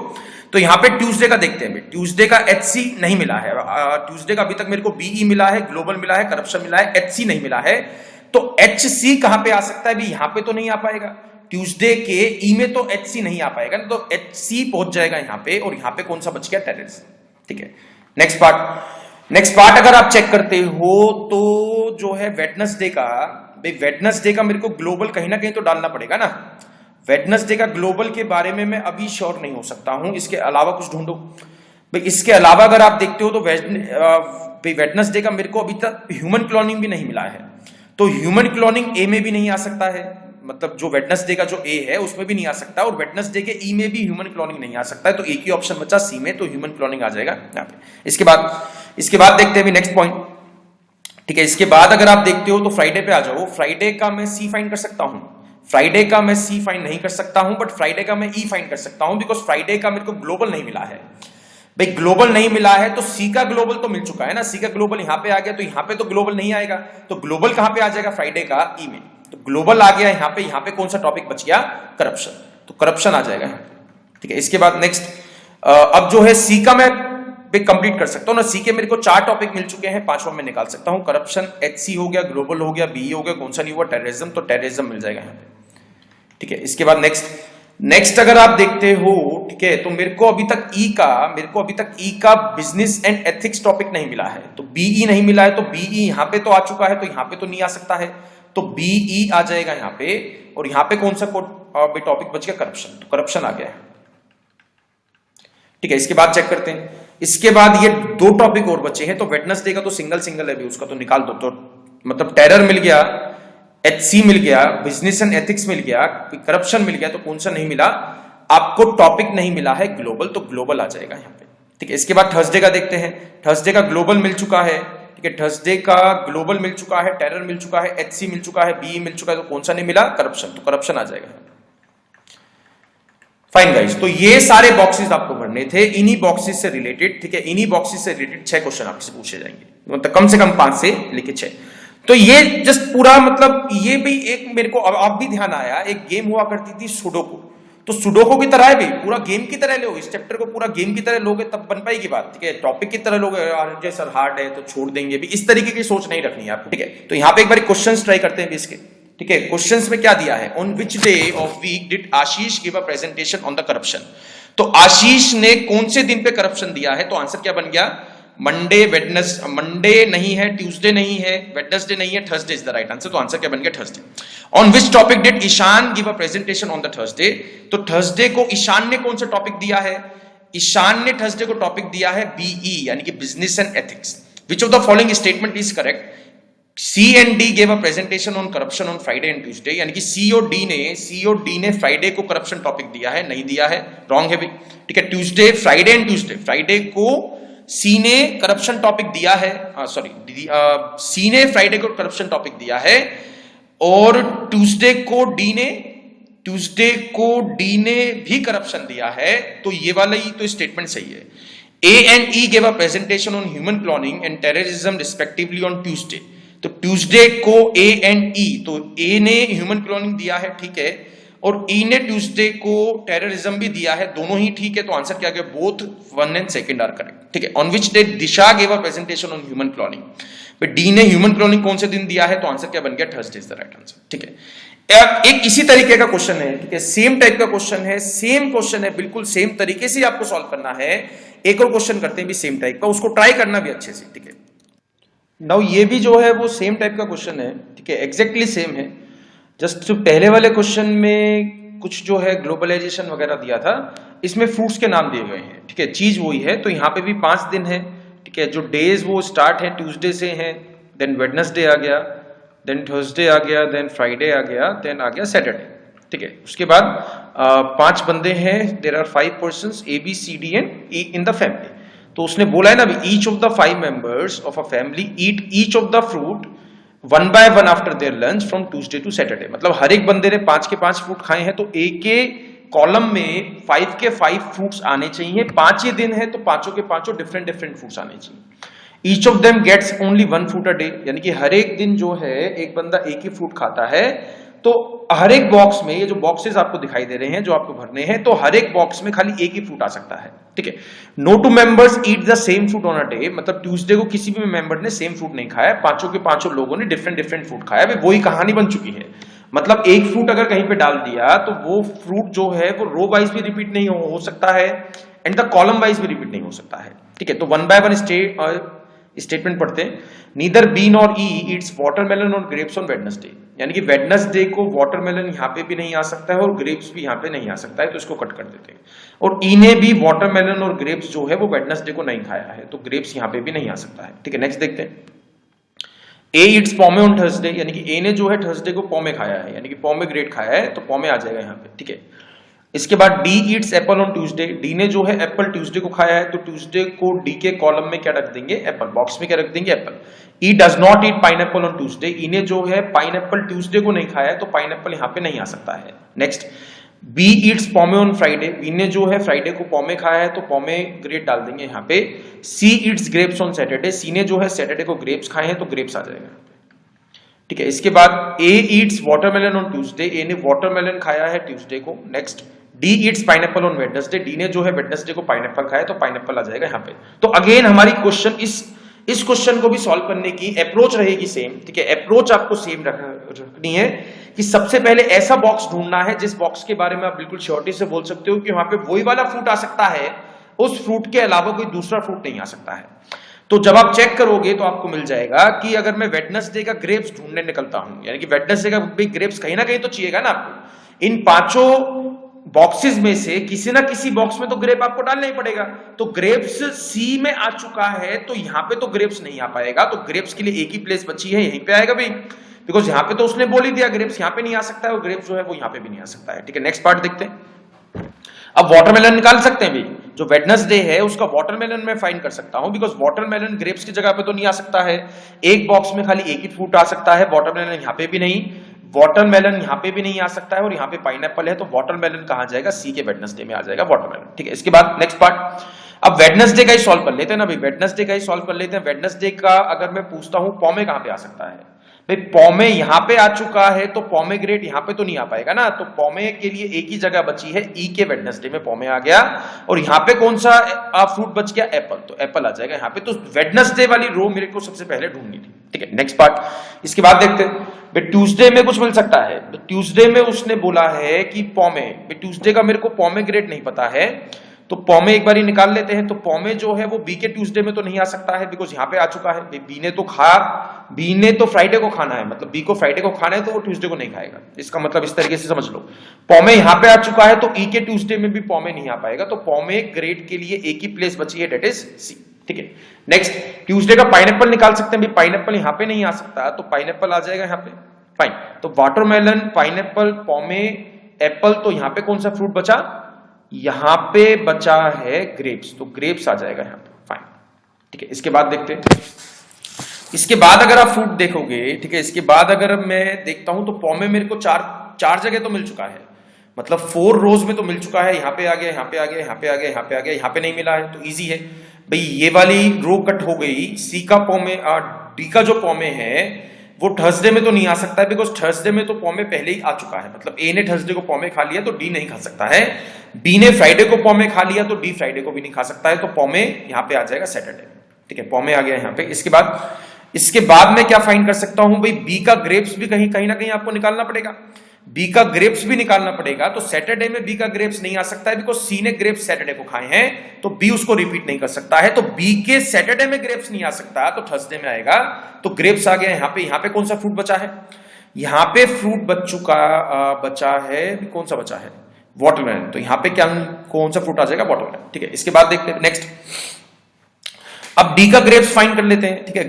तो यहां पे ट्यूसडे का देखते हैं। ट्यूसडे का HC नहीं मिला है, ट्यूसडे का अभी तक मेरे को BE मिला है, ग्लोबल मिला है, करप्शन मिला है, HC नहीं मिला है। तो HC कहां पे आ सकता है? यहां पे तो नहीं आ पाएगा, ट्यूसडे के ई में तो HC नहीं आ पाएगा ना, तो HC पहुंच जाएगा यहां पे, और यहां पे कौन सा बच गया? टेररिज्म। ठीक है, नेक्स्ट पार्ट अगर आप चेक करते हो तो जो है वेडनेसडे का, भाई वेडनेसडे का मेरे को ग्लोबल कहीं ना कहीं तो डालना पड़ेगा ना। वेडनेसडे का ग्लोबल के बारे में मैं अभी श्योर नहीं हो सकता हूं, इसके अलावा कुछ ढूंढो भाई। इसके अलावा अगर आप देखते हो तो वेडनेसडे का मेरे को अभी तक ह्यूमन क्लोनिंग भी नहीं मिला है, तो ह्यूमन क्लोनिंग ए में भी नहीं आ सकता है, मतलब जो वेडनेसडे का जो ए है उसमें भी नहीं आ सकता, और वेडनेसडे के ई में भी ह्यूमन क्लोनिंग नहीं आ सकता है, तो एक ही ऑप्शन बचा सी में, तो ह्यूमन क्लोनिंग आ जाएगा यहाँ पे। इसके बाद देखते हैं नेक्स्ट पॉइंट। ठीक है, इसके बाद अगर आप देखते हो तो फ्राइडे पे आ जाओ। फ्राइडे का मैं सी फाइंड कर सकता हूं, फ्राइडे का मैं सी फाइंड नहीं कर सकता हूं, बट फ्राइडे का मैं ई फाइंड कर सकता हूं, बिकॉज फ्राइडे का मेरे को ग्लोबल नहीं मिला है। भाई ग्लोबल नहीं मिला है तो सी का ग्लोबल तो मिल चुका है ना, सी का ग्लोबल यहां पे आ गया, तो यहां पे तो ग्लोबल नहीं आएगा, तो ग्लोबल कहां पे आ जाएगा? फ्राइडे का ई में। तो ग्लोबल आ गया यहां पे कौन सा टॉपिक बच गया? करप्शन, तो करप्शन आ जाएगा यहां पे। ठीक है, इसके बाद नेक्स्ट अब जो है सी का मैं कंप्लीट कर सकता हूं ना। सी के मेरे को 4 टॉपिक मिल चुके हैं, 5वां मैं निकाल सकता हूं। करप्शन, HC हो गया, ग्लोबल हो गया, BE हो गया, कौन सा नहीं हुआ? टेररिज्म, तो टेररिज्म मिल जाएगा यहां पे। ठीक है, इसके बाद नेक्स्ट अगर आप देखते हो, ठीक है, तो मेरे को अभी तक ई का बिजनेस एंड एथिक्स टॉपिक नहीं मिला है, तो BE नहीं मिला है, तो BE यहां पे तो आ चुका है, तो यहां पे तो नहीं आ सकता है, तो BE आ जाएगा यहां पे। और यहां पे कौन सा टॉपिक बच गया? करप्शन, तो करप्शन आ गया है। ठीक है, इसके बाद चेक करते हैं। इसके बाद ये 2 टॉपिक और बचे हैं, तो वेडनेसडे का तो सिंगल है भी, उसका तो निकाल दो। तो मतलब टेरर मिल गया, HC मिल गया, बिजनेस एंड एथिक्स मिल गया, करप्शन मिल गया, तो कौन सा नहीं मिला? आपको टॉपिक नहीं मिला है ग्लोबल, तो ग्लोबल आ जाएगा यहां पे। ठीक है, इसके बाद थर्सडे का देखते हैं। थर्सडे का ग्लोबल मिल चुका है, ठीक है, थर्सडे का ग्लोबल मिल चुका है, टेरर मिल चुका है, HC मिल चुका है, BE मिल चुका है, तो कौन सा नहीं मिला? करप्शन, तो करप्शन आ जाएगा। फाइन गाइस, तो ये सारे बॉक्सेस आपको भरने थे इन्हीं बॉक्सेस से रिलेटेड। ठीक है, इन्हीं बॉक्सेस से रिलेटेड 6 क्वेश्चन आपसे पूछे जाएंगे, मतलब कम से कम 5 से लेके 6। तो ये जस्ट पूरा मतलब ये भी एक मेरे को अब भी ध्यान आया, एक गेम हुआ करती थी सुडोकू, तो सुडोकू की तरह है भी, पूरा गेम की तरह लो, इस चैप्टर को पूरा गेम की तरह लोगे तब बन पाएगी बात। ठीक है, टॉपिक की तरह लोगे यार सर हार्ड है तो छोड़ देंगे भी, इस तरीके की सोच नहीं रखनी है आपको। ठीक है, तो यहाँ पे एक बार क्वेश्चंस ट्राई करते हैं भी इसके। ठीक है, क्वेश्चंस में क्या दिया है? On which day of week did Ashish give a presentation on the corruption? तो आशीष ने कौन से दिन पे करप्शन दिया है? तो आंसर क्या बन गया? मंडे नहीं है, ट्यूसडे नहीं है, वेडनेसडे नहीं है, Thursday is the right answer. तो आंसर क्या बन गया? Thursday. On which topic did Ishaan give a presentation on the Thursday? तो थर्सडे को ईशान ने कौन सा टॉपिक दिया है? ईशान ने थर्सडे को टॉपिक दिया है BE, यानी कि business and ethics. Which of the following statement is correct? C and D gave a presentation on corruption on Friday and Tuesday, यानी कि C और D ने फ्राइडे को करप्शन टॉपिक दिया है, नहीं दिया है, रॉन्ग है भाई। ठीक है, Tuesday, Friday and Tuesday, Friday को C ने करप्शन टॉपिक दिया है, C ने फ्राइडे को करप्शन टॉपिक दिया है, और ट्यूसडे को D ने भी करप्शन दिया है, तो ये वाला ही तो स्टेटमेंट सही है। A and E gave a presentation on human cloning and terrorism respectively on Tuesday, तो ट्यूसडे को A एंड E, तो A ने ह्यूमन क्लोनिंग दिया है, ठीक है, और E ने ट्यूसडे को टेररिज्म भी दिया है, दोनों ही ठीक है, तो आंसर क्या गया? Both 1 and 2 are correct. ठीक है, on which day Disha give a presentation on human cloning? D ने ह्यूमन क्लोनिंग कौन से दिन दिया है? तो आंसर क्या बन गया? Thursday is the right answer. ठीक है, एक इसी तरीके का क्वेश्चन है, ठीक है, सेम टाइप का क्वेश्चन है, सेम क्वेश्चन है, बिल्कुल सेम तरीके से आपको सॉल्व करना है। एक और क्वेश्चन करते हैं भी सेम टाइप का, उसको ट्राई करना भी अच्छे से। ठीक है, नाउ ये भी जो है वो सेम टाइप का क्वेश्चन है, ठीक है, एग्जैक्टली सेम है। जस्ट पहले वाले क्वेश्चन में कुछ जो है ग्लोबलाइजेशन वगैरह दिया था, इसमें फ्रूट्स के नाम दिए गए हैं, ठीक है, चीज वही है। तो यहाँ पे भी 5 दिन है, ठीक है, जो डेज वो स्टार्ट है ट्यूसडे से हैं, देन वेडनेसडे आ गया, देन थर्सडे आ गया, देन फ्राइडे आ गया, देन आ गया सैटरडे, ठीक है। उसके बाद 5 बंदे हैं, there are 5 persons A B C D and E in the family. तो उसने बोला है ना अभी, each of the 5 members of a family eat each of the fruit 1 by 1 after their lunch from Tuesday to Saturday. मतलब हर एक बंदे ने 5 के 5 फ्रूट खाए हैं, तो एक के कॉलम में 5 के 5 फ्रूट्स आने चाहिए। 5 ही दिन है तो पांचों के पांचों डिफरेंट डिफरेंट फ्रूट्स आने चाहिए। Each of them gets only 1 fruit a day, यानी कि हर एक दिन जो है एक बंदा एक ही फ्रूट खाता है। तो हर एक बॉक्स में, ये जो बॉक्सेस आपको दिखाई दे रहे हैं जो आपको भरने हैं, तो हर एक बॉक्स में खाली एक ही फ्रूट आ सकता है, ठीक है। No two members eat the same fruit on a day, मतलब ट्यूसडे को किसी भी मेंबर ने सेम फ्रूट नहीं खाया, पांचों के पांचों लोगों ने डिफरेंट डिफरेंट फ्रूट खाया। अभी वही कहानी बन चुकी है। मतलब एक फ्रूट अगर कहीं पे डाल दिया तो वो फ्रूट जो है वो रो वाइज भी रिपीट नहीं हो सकता है एंड द कॉलम वाइज भी रिपीट नहीं हो सकता है, ठीक है। तो 1 by 1 स्टेटमेंट पढ़ते हैं। नीदर बीन और ई ईट्स वाटरमेलन और ग्रेप्स ऑन वेडनेसडे, यानी कि वेडनेसडे को वाटरमेलन यहाँ पे भी नहीं आ सकता है और ग्रेप्स भी यहाँ पे नहीं आ सकता है, तो इसको कट कर देते हैं। और ई ने भी वाटरमेलन और ग्रेप्स जो है वो वेडनेसडे को नहीं खाया है, तो ग्रेप्स यहाँ पे भी नहीं आ सकता है, ठीक है। नेक्स्ट देखते हैं। ए ईट्स पॉमे ऑन थर्सडे, यानी कि ए ने जो है थर्सडे को पॉमे खाया है, यानी कि पॉमे ग्रेट खाया है, तो पॉमे आ जाएगा यहाँ पे, ठीक है। इसके बाद D Yeats Apple on Tuesday, D ने जो है एप्पल ट्यूसडे को खाया है, तो ट्यूसडे को डी के कॉलम में क्या रख देंगे, एप्पल, बॉक्स में क्या रख देंगे, apple. E does not eat pineapple on Tuesday, E ने जो है पाइनएप्पल ट्यूसडे को नहीं खाया है, तो पाइनएप्पल यहाँ पे नहीं आ सकता है। Next, B eats pome on Friday, B ने जो है फ्राइडे को पॉमे खाया है, तो पॉमे ग्रेट डाल देंगे यहाँ पे। सी ईट्स ग्रेप्स ऑन सैटरडे, सी ने जो है सैटरडे को ग्रेप्स खाए हैं, तो ग्रेप्स आ जाएगा, ठीक है। इसके बाद ए ईट्स वाटरमेलन ऑन ट्यूसडे, ए ने वाटरमेलन खाया है ट्यूसडे को। Next, D Yeats pineapple on Wednesday, D ने जो है वेडनेसडे को पाइनएप्पल खाया, तो पाइनएप्पल आ जाएगा यहाँ पे। तो अगेन हमारी क्वेश्चन इस क्वेश्चन को भी सॉल्व करने की अप्रोच रहेगी सेम, ठीक है। अप्रोच आपको सेम रखनी है कि सबसे पहले ऐसा बॉक्स ढूंढना है जिस बॉक्स के बारे में आप बिल्कुल श्योरिटी से बोल सकते हो कि वहां पे वही वाला फ्रूट आ सकता है, उस फ्रूट के अलावा कोई दूसरा फ्रूट नहीं आ सकता है। तो जब आप चेक करोगे तो आपको मिल जाएगा कि अगर मैं वेडनेसडे का ग्रेप्स ढूंढने निकलता हूं, यानी कि वेडनेसडे का भी ग्रेप्स कहीं ना कहीं तो चाहिएगा ना आपको, इन पांचों बॉक्सेस में से किसी ना किसी बॉक्स में तो ग्रेप आपको डालना ही पड़ेगा। तो ग्रेप्स सी में आ चुका है, तो यहां पे तो ग्रेप्स नहीं आ पाएगा, तो ग्रेप्स के लिए एक ही प्लेस बची है, यहीं पे आएगा भाई, बिकॉज यहां पे तो उसने बोल ही दिया ग्रेप्स यहां पे नहीं आ सकता है, और ग्रेप्स जो है वो यहां पे भी नहीं आ सकता है, ठीक है। नेक्स्ट पार्ट देखते हैं। अब वाटरमेलन निकाल सकते हैं भी, जो वेडनेसडे है उसका वाटरमेलन मैं फाइंड कर सकता हूं, बिकॉज वाटरमेलन ग्रेप्स की जगह पे तो नहीं आ सकता है। एक बॉक्स में खाली एक ही फ्रूट आ सकता है, वाटरमेलन यहां पे भी नहीं, वाटरमेलन यहां पे भी नहीं आ सकता है, और यहां पे पाइनएप्पल है, तो वाटरमेलन कहां जाएगा, सी के वेडनेसडे में आ जाएगा वाटरमेलन, ठीक है। इसके बाद नेक्स्ट पार्ट, अब वेडनेसडे का ही सॉल्व कर लेते हैं ना भाई, वेडनेसडे का ही सॉल्व कर लेते हैं। वेडनेसडे का अगर मैं पूछता हूं पॉमे कहां पे आ सकता है, भाई पॉमे यहां पे आ चुका है, तो पॉमे ग्रेट यहां पे तो नहीं आ पाएगा ना, तो पॉमे के लिए एक ही जगह बची है, ई के वेडनेसडे में पॉमे आ गया, और यहां पे कौन सा फ्रूट बच गया, एप्पल, तो एप्पल आ जाएगा यहाँ पे। तो वेडनेसडे वाली रो मेरे को सबसे पहले ढूंढनी थी, ठीक है। नेक्स्ट पार्ट, इसके बाद देखते हैं ट्यूसडे में कुछ मिल सकता है। ट्यूसडे में उसने बोला है कि पॉमे, ट्यूसडे का मेरे को पॉमे ग्रेट नहीं पता है, तो पॉमे एक बार ही निकाल लेते हैं। तो पॉमे जो है वो बी के ट्यूसडे में तो नहीं आ सकता है, बिकॉज यहाँ पे आ चुका है, बी ने तो फ्राइडे को खाना है, मतलब बी को फ्राइडे को खाना है, तो वो ट्यूसडे को नहीं खाएगा। इसका मतलब इस तरीके से समझ लो, पॉमे यहाँ पे आ चुका है, तो ई के ट्यूसडे में भी पॉमे नहीं आ पाएगा, तो पॉमे ग्रेट के लिए एक ही प्लेस बची है, डेट इज सी, ठीक है। नेक्स्ट, ट्यूसडे का पाइनएप्पल निकाल सकते हैं, पाइनएप्पल यहाँ पे नहीं आ सकता, तो पाइनएप्पल आ जाएगा यहाँ पे, फाइन। तो वाटरमेलन, पाइनएप्पल, पॉमे, एप्पल, तो यहाँ पे कौन सा फ्रूट बचा, यहां पे बचा है ग्रेप्स, तो ग्रेप्स आ जाएगा यहां पे, फाइन, ठीक है। इसके बाद देखते हैं, इसके बाद अगर आप फ्रूट देखोगे, ठीक है, इसके बाद अगर मैं देखता हूं तो पॉमे मेरे को चार जगह तो मिल चुका है, मतलब 4 रोज में तो मिल चुका है, यहां पे आ गया, यहां पे आ गया, यहां पे आ गया, यहां पे आ गया, यहां पे नहीं मिला है, तो इजी है भाई, ये वाली रो कट हो गई। सी का पॉमे, डी का जो पॉमे है वो थर्सडे में तो नहीं आ सकता है, बिकॉज थर्सडे में तो पॉमे पहले ही आ चुका है, मतलब ए ने थर्सडे को पॉमे खा लिया, तो डी नहीं खा सकता है। बी ने फ्राइडे को पॉमे खा लिया, तो डी फ्राइडे को भी नहीं खा सकता है, तो पॉमे यहां पे आ जाएगा सैटरडे, ठीक है, पॉमे आ गया यहां पे। इसके बाद मैं क्या फाइंड कर सकता हूं भाई, बी का ग्रेप्स भी कहीं ना कहीं आपको निकालना पड़ेगा, बी का ग्रेप्स भी निकालना पड़ेगा, तो सैटरडे में बी का ग्रेप्स नहीं आ सकता है बिकॉज सी ने ग्रेप्स सैटरडे को खाए हैं, तो बी उसको रिपीट नहीं कर सकता है। तो बी के सैटरडे में ग्रेप्स नहीं आ सकता तो थर्सडे में आएगा, तो ग्रेप्स आ गया। यहाँ पे कौन सा फ्रूट बचा है? यहाँ पे फ्रूट बचा है, कौन सा बचा है? वाटरमेलन। तो यहाँ पे क्या कौन सा फ्रूट आ जाएगा? वाटरमेलन। ठीक है, इसके बाद देखते हैं नेक्स्ट। अब डी का ग्रेप्स फाइंड कर लेते हैं। ठीक है,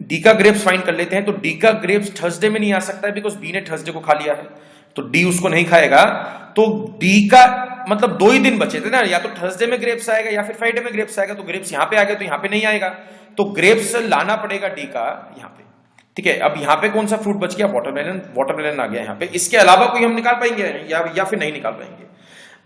डी का ग्रेप्स फाइंड कर लेते हैं। तो डी का ग्रेप्स थर्सडे में नहीं आ सकता है बिकॉज बी ने थर्सडे को खा लिया है, तो डी उसको नहीं खाएगा। तो डी का मतलब 2 ही दिन बचे थे ना, या तो थर्सडे में ग्रेप्स आएगा या फिर फ्राइडे में ग्रेप्स आएगा। तो ग्रेप्स यहाँ पे आ गया, तो यहाँ पे नहीं आएगा, तो ग्रेप्स लाना पड़ेगा डी का यहाँ पे। ठीक है, अब यहाँ पे कौन सा फ्रूट बच गया? वाटरमेलन। वाटरमेलन आ गया यहाँ पे। इसके अलावा कोई हम निकाल पाएंगे या फिर नहीं निकाल पाएंगे?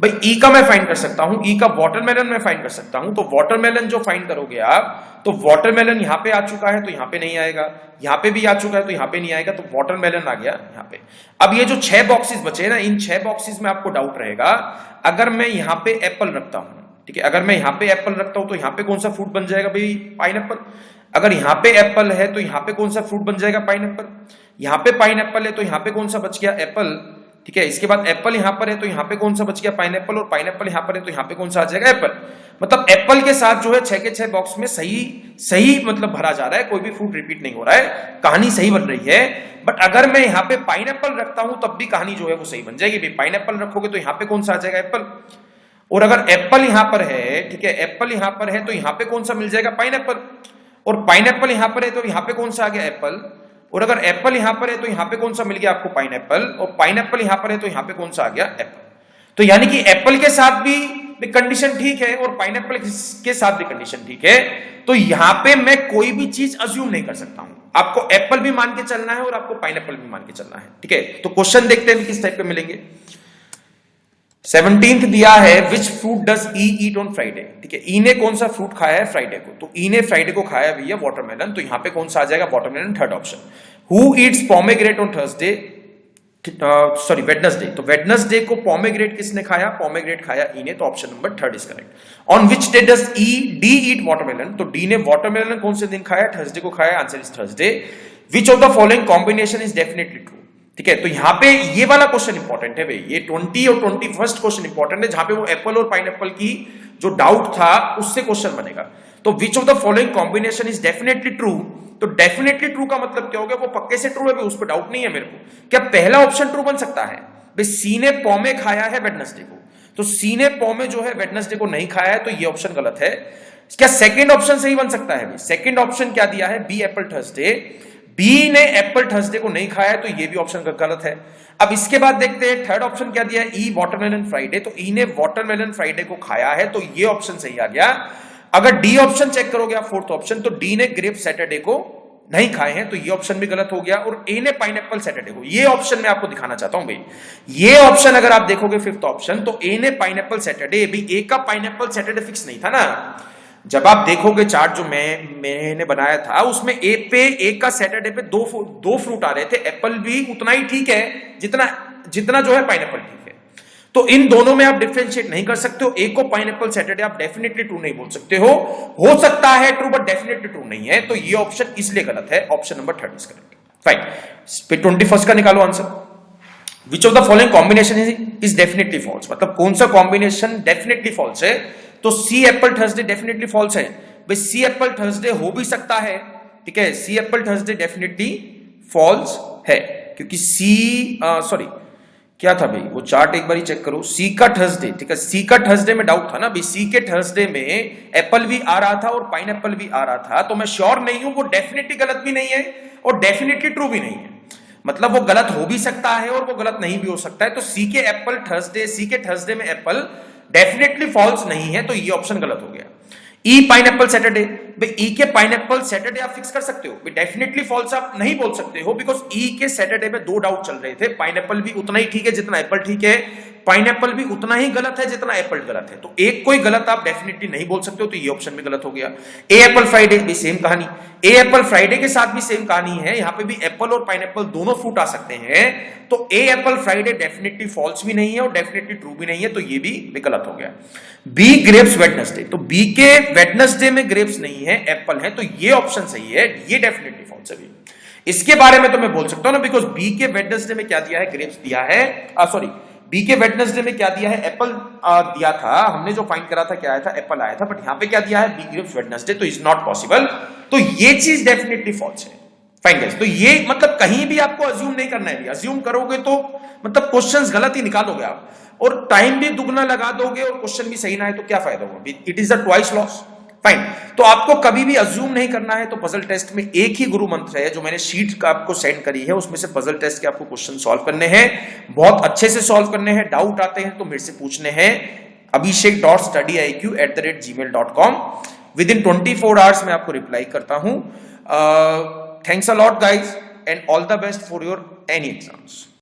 भाई ई का मैं फाइंड कर सकता हूं, ई का वाटरमेलन मैं फाइंड कर सकता हूं। तो वाटरमेलन जो फाइंड करोगे आप, तो वाटरमेलन यहां पे आ चुका है तो यहां पे नहीं आएगा, यहां पे भी आ चुका है तो यहां पे नहीं आएगा, तो वाटरमेलन आ गया यहां पे। अब ये जो 6 बॉक्सेस बचे ना, इन 6 बॉक्सेस में आपको डाउट रहेगा। अगर मैं यहां पे एप्पल रखता हूं, ठीक है, अगर मैं यहां पे एप्पल रखता हूं तो यहां पे कौन सा फ्रूट बन जाएगा? भाई पाइनएप्पल। अगर यहां पे एप्पल है तो यहां पे कौन सा फ्रूट बन जाएगा? पाइनएप्पल। यहां पे पाइनएप्पल है तो यहां पे कौन सा बच गया? एप्पल। ठीक है, इसके बाद एप्पल यहां पर है तो यहां पे कौन सा बच गया? पाइनएप्पल। और पाइनएप्पल यहां पर है तो यहां पे कौन सा आ जाएगा? एप्पल। मतलब एप्पल के साथ जो है 6 के 6 बॉक्स में सही मतलब भरा जा रहा है, कोई भी फ्रूट रिपीट नहीं हो रहा है, कहानी सही बन रही है। बट अगर मैं यहां पे पाइनएप्पल रखता हूं तब भी कहानी जो है वो सही बन जाएगी। पाइनएप्पल रखोगे तो यहां पे कौन सा आ जाएगा? एप्पल। और अगर एप्पल यहां पर है, ठीक है, एप्पल यहां पर है तो यहां पे कौन सा मिल जाएगा? पाइनएप्पल। और पाइनएप्पल यहां पर है तो यहां पे कौन सा आ गया? एप्पल। और अगर एप्पल यहां पर है तो यहां पे कौन सा मिल गया आपको? पाइनएप्पल। और पाइनएप्पल यहां पर है तो यहां पे कौन सा आ गया? एप्पल। तो यानी कि एप्पल के साथ भी कंडीशन ठीक है और पाइनएप्पल के साथ भी कंडीशन ठीक है। तो यहां पे मैं कोई भी चीज अज्यूम नहीं कर सकता हूं। आपको एप्पल भी मान के चलना है और आपको पाइनएप्पल भी मान के चलना है। ठीक है, तो क्वेश्चन देखते हैं किस टाइप के मिलेंगे। 17th दिया है, which fruit does E eat on Friday. ठीक है, ई ने कौन सा फ्रूट खाया है? फ्राइडे को। तो ई ने फ्राइडे को खाया भैया वाटरमेलन, तो यहां पे कौन सा आ जाएगा? Watermelon, third option. Who eats pomegranate on Thursday, sorry Wednesday. तो वेडनेसडे को पोमेग्रेट किसने खाया? पोमेग्रेट खाया ई ने, तो option number 3 is correct. On which day does D eat watermelon. तो डी ने वाटरमेलन कौन से दिन खाया? थर्सडे को खाया, answer is Thursday. Which of the following combination is definitely true. ठीक है, तो यहां पे ये वाला क्वेश्चन इंपॉर्टेंट है भाई, ये 20 और 21st क्वेश्चन इंपॉर्टेंट है, जहां पे वो एप्पल और पाइनएप्पल की जो डाउट था उससे क्वेश्चन बनेगा। तो विच of the following combination is definitely true. तो डेफिनेटली ट्रू का मतलब क्या हो गया? वो पक्के से ट्रू है भाई, उस पर डाउट नहीं है मेरे को। क्या पहला ऑप्शन ट्रू बन सकता है? भाई सी ने पॉमे खाया है वेडनेसडे को, तो सी ने पॉमे जो है वेडनेसडे को नहीं खाया है, तो ये ऑप्शन गलत है। क्या सेकंड ऑप्शन सही बन सकता है? सेकंड ऑप्शन क्या दिया है? B apple Thursday. बी ने एप्पल थर्सडे को नहीं खाया है, तो ये भी ऑप्शन गलत है। अब इसके बाद देखते हैं थर्ड ऑप्शन क्या दिया है? ई वाटरमेलन फ्राइडे। तो ई ने वाटरमेलन फ्राइडे को खाया है, तो ये ऑप्शन सही आ गया। अगर डी ऑप्शन चेक करोगे आप, फोर्थ ऑप्शन, तो डी ने ग्रेप सैटरडे को नहीं खाए हैं, तो ये ऑप्शन भी गलत हो गया। और ए ने पाइनएप्पल सैटरडे को, ये ऑप्शन मैं आपको दिखाना चाहता हूं भाई, ये ऑप्शन अगर आप देखोगे फिफ्थ ऑप्शन, तो ए ने पाइनएप्पल सैटरडे, भी ए का पाइनएप्पल सैटरडे फिक्स नहीं था ना। जब आप देखोगे चार्ट जो मैंने बनाया था, उसमें ए पे एक का सैटरडे पे दो फ्रूट आ रहे थे। एप्पल भी उतना ही ठीक है जितना जो है पाइनएप्पल ठीक है। तो इन दोनों में आप डिफरेंशिएट नहीं कर सकते हो। एक को पाइनएप्पल सैटरडे आप डेफिनेटली ट्रू नहीं बोल सकते हो सकता है ट्रू बट डेफिनेटली ट्रू नहीं है, तो ये ऑप्शन इसलिए गलत है। Option number 3 is correct. Fine, 21st का निकालो आंसर। Which of the following combination is definitely false. मतलब कौन सा कॉम्बिनेशन डेफिनेटली फॉल्स है? तो C apple Thursday definitely false है भाई। सी एप्पल थर्सडे हो भी सकता है, ठीक है, सी एप्पल थर्सडे डेफिनेटली फॉल्स है, क्योंकि सी सॉरी क्या था भाई, वो चार्ट एक बार ही चेक करो। सी का थर्सडे, ठीक है, सी का थर्सडे में डाउट था ना भाई, सी के थर्सडे में एप्पल भी आ रहा था और पाइनएप्पल भी आ रहा था, तो मैं श्योर नहीं हूं, वो डेफिनेटली गलत भी नहीं है और डेफिनेटली ट्रू भी नहीं है। मतलब वो गलत हो भी सकता है और वो गलत नहीं भी हो सकता है। तो सी के एप्पल थर्सडे, सी के थर्सडे में एप्पल डेफिनेटली फॉल्स नहीं है, तो ये ऑप्शन गलत हो गया। ई पाइनएप्पल सैटरडे, भाई ई के पाइनएप्पल सैटरडे आप फिक्स कर सकते हो, डेफिनेटली फॉल्स आप नहीं बोल सकते हो, बिकॉज ई के सैटरडे में 2 डाउट चल रहे थे। पाइनएप्पल भी उतना ही ठीक है जितना एप्पल ठीक है, पाइनएप्पल भी उतना ही गलत है जितना एप्पल गलत है, तो एक कोई गलत आप डेफिनेटली नहीं बोल सकते हो, तो ये ऑप्शन भी गलत हो गया। ए एप्पल फ्राइडे भी सेम कहानी, ए एप्पल फ्राइडे के साथ भी सेम कहानी है, यहां पे भी एप्पल और पाइनएप्पल दोनों फ्रूट आ सकते हैं, तो ए एप्पल फ्राइडे डेफिनेटली फॉल्स भी नहीं है और डेफिनेटली ट्रू भी नहीं है, तो ये भी गलत हो गया। बी ग्रेप्स वेडनेसडे, तो बी के वेडनेसडे में ग्रेप्स नहीं है, एप्पल है, तो ये ऑप्शन सही है, ये डेफिनेटली फॉल्स है। इसके बारे में तो मैं बोल सकता हूं ना, बिकॉज बी के वेडनेसडे में क्या दिया है, ग्रेप्स दिया है, सॉरी बी के वेडनेसडे में क्या दिया है, एप्पल दिया था, हमने जो फाइंड करा था क्या आया था, एप्पल आया था, बट यहां पे क्या दिया है, बी ग्रेप्स वेडनेसडे, तो इज नॉट पॉसिबल। तो ये चीज डेफिनेटली फॉल्स है। फाइन गाइस, तो ये मतलब कहीं भी आपको अज्यूम नहीं करना है, अज्यूम करोगे तो मतलब क्वेश्चंस गलत ही निकालोगे आप, और टाइम भी दुगना लगा दोगे और क्वेश्चन भी सही ना है तो क्या फायदा होगा, it is a twice loss. Fine, तो आपको कभी भी अज्यूम नहीं करना है। तो पजल टेस्ट में एक ही गुरु मंत्र है जो मैंने शीट का आपको सेंड करी है, उसमें से पजल टेस्ट के आपको क्वेश्चन सॉल्व करने हैं, बहुत अच्छे से सॉल्व करने हैं। डाउट आते हैं तो मेरे से पूछने हैं, abhishek.studyiq@gmail.com। विद इन 24 आवर्स मैं आपको रिप्लाई करता हूं। Thanks a lot guys, and all the best for your any exams.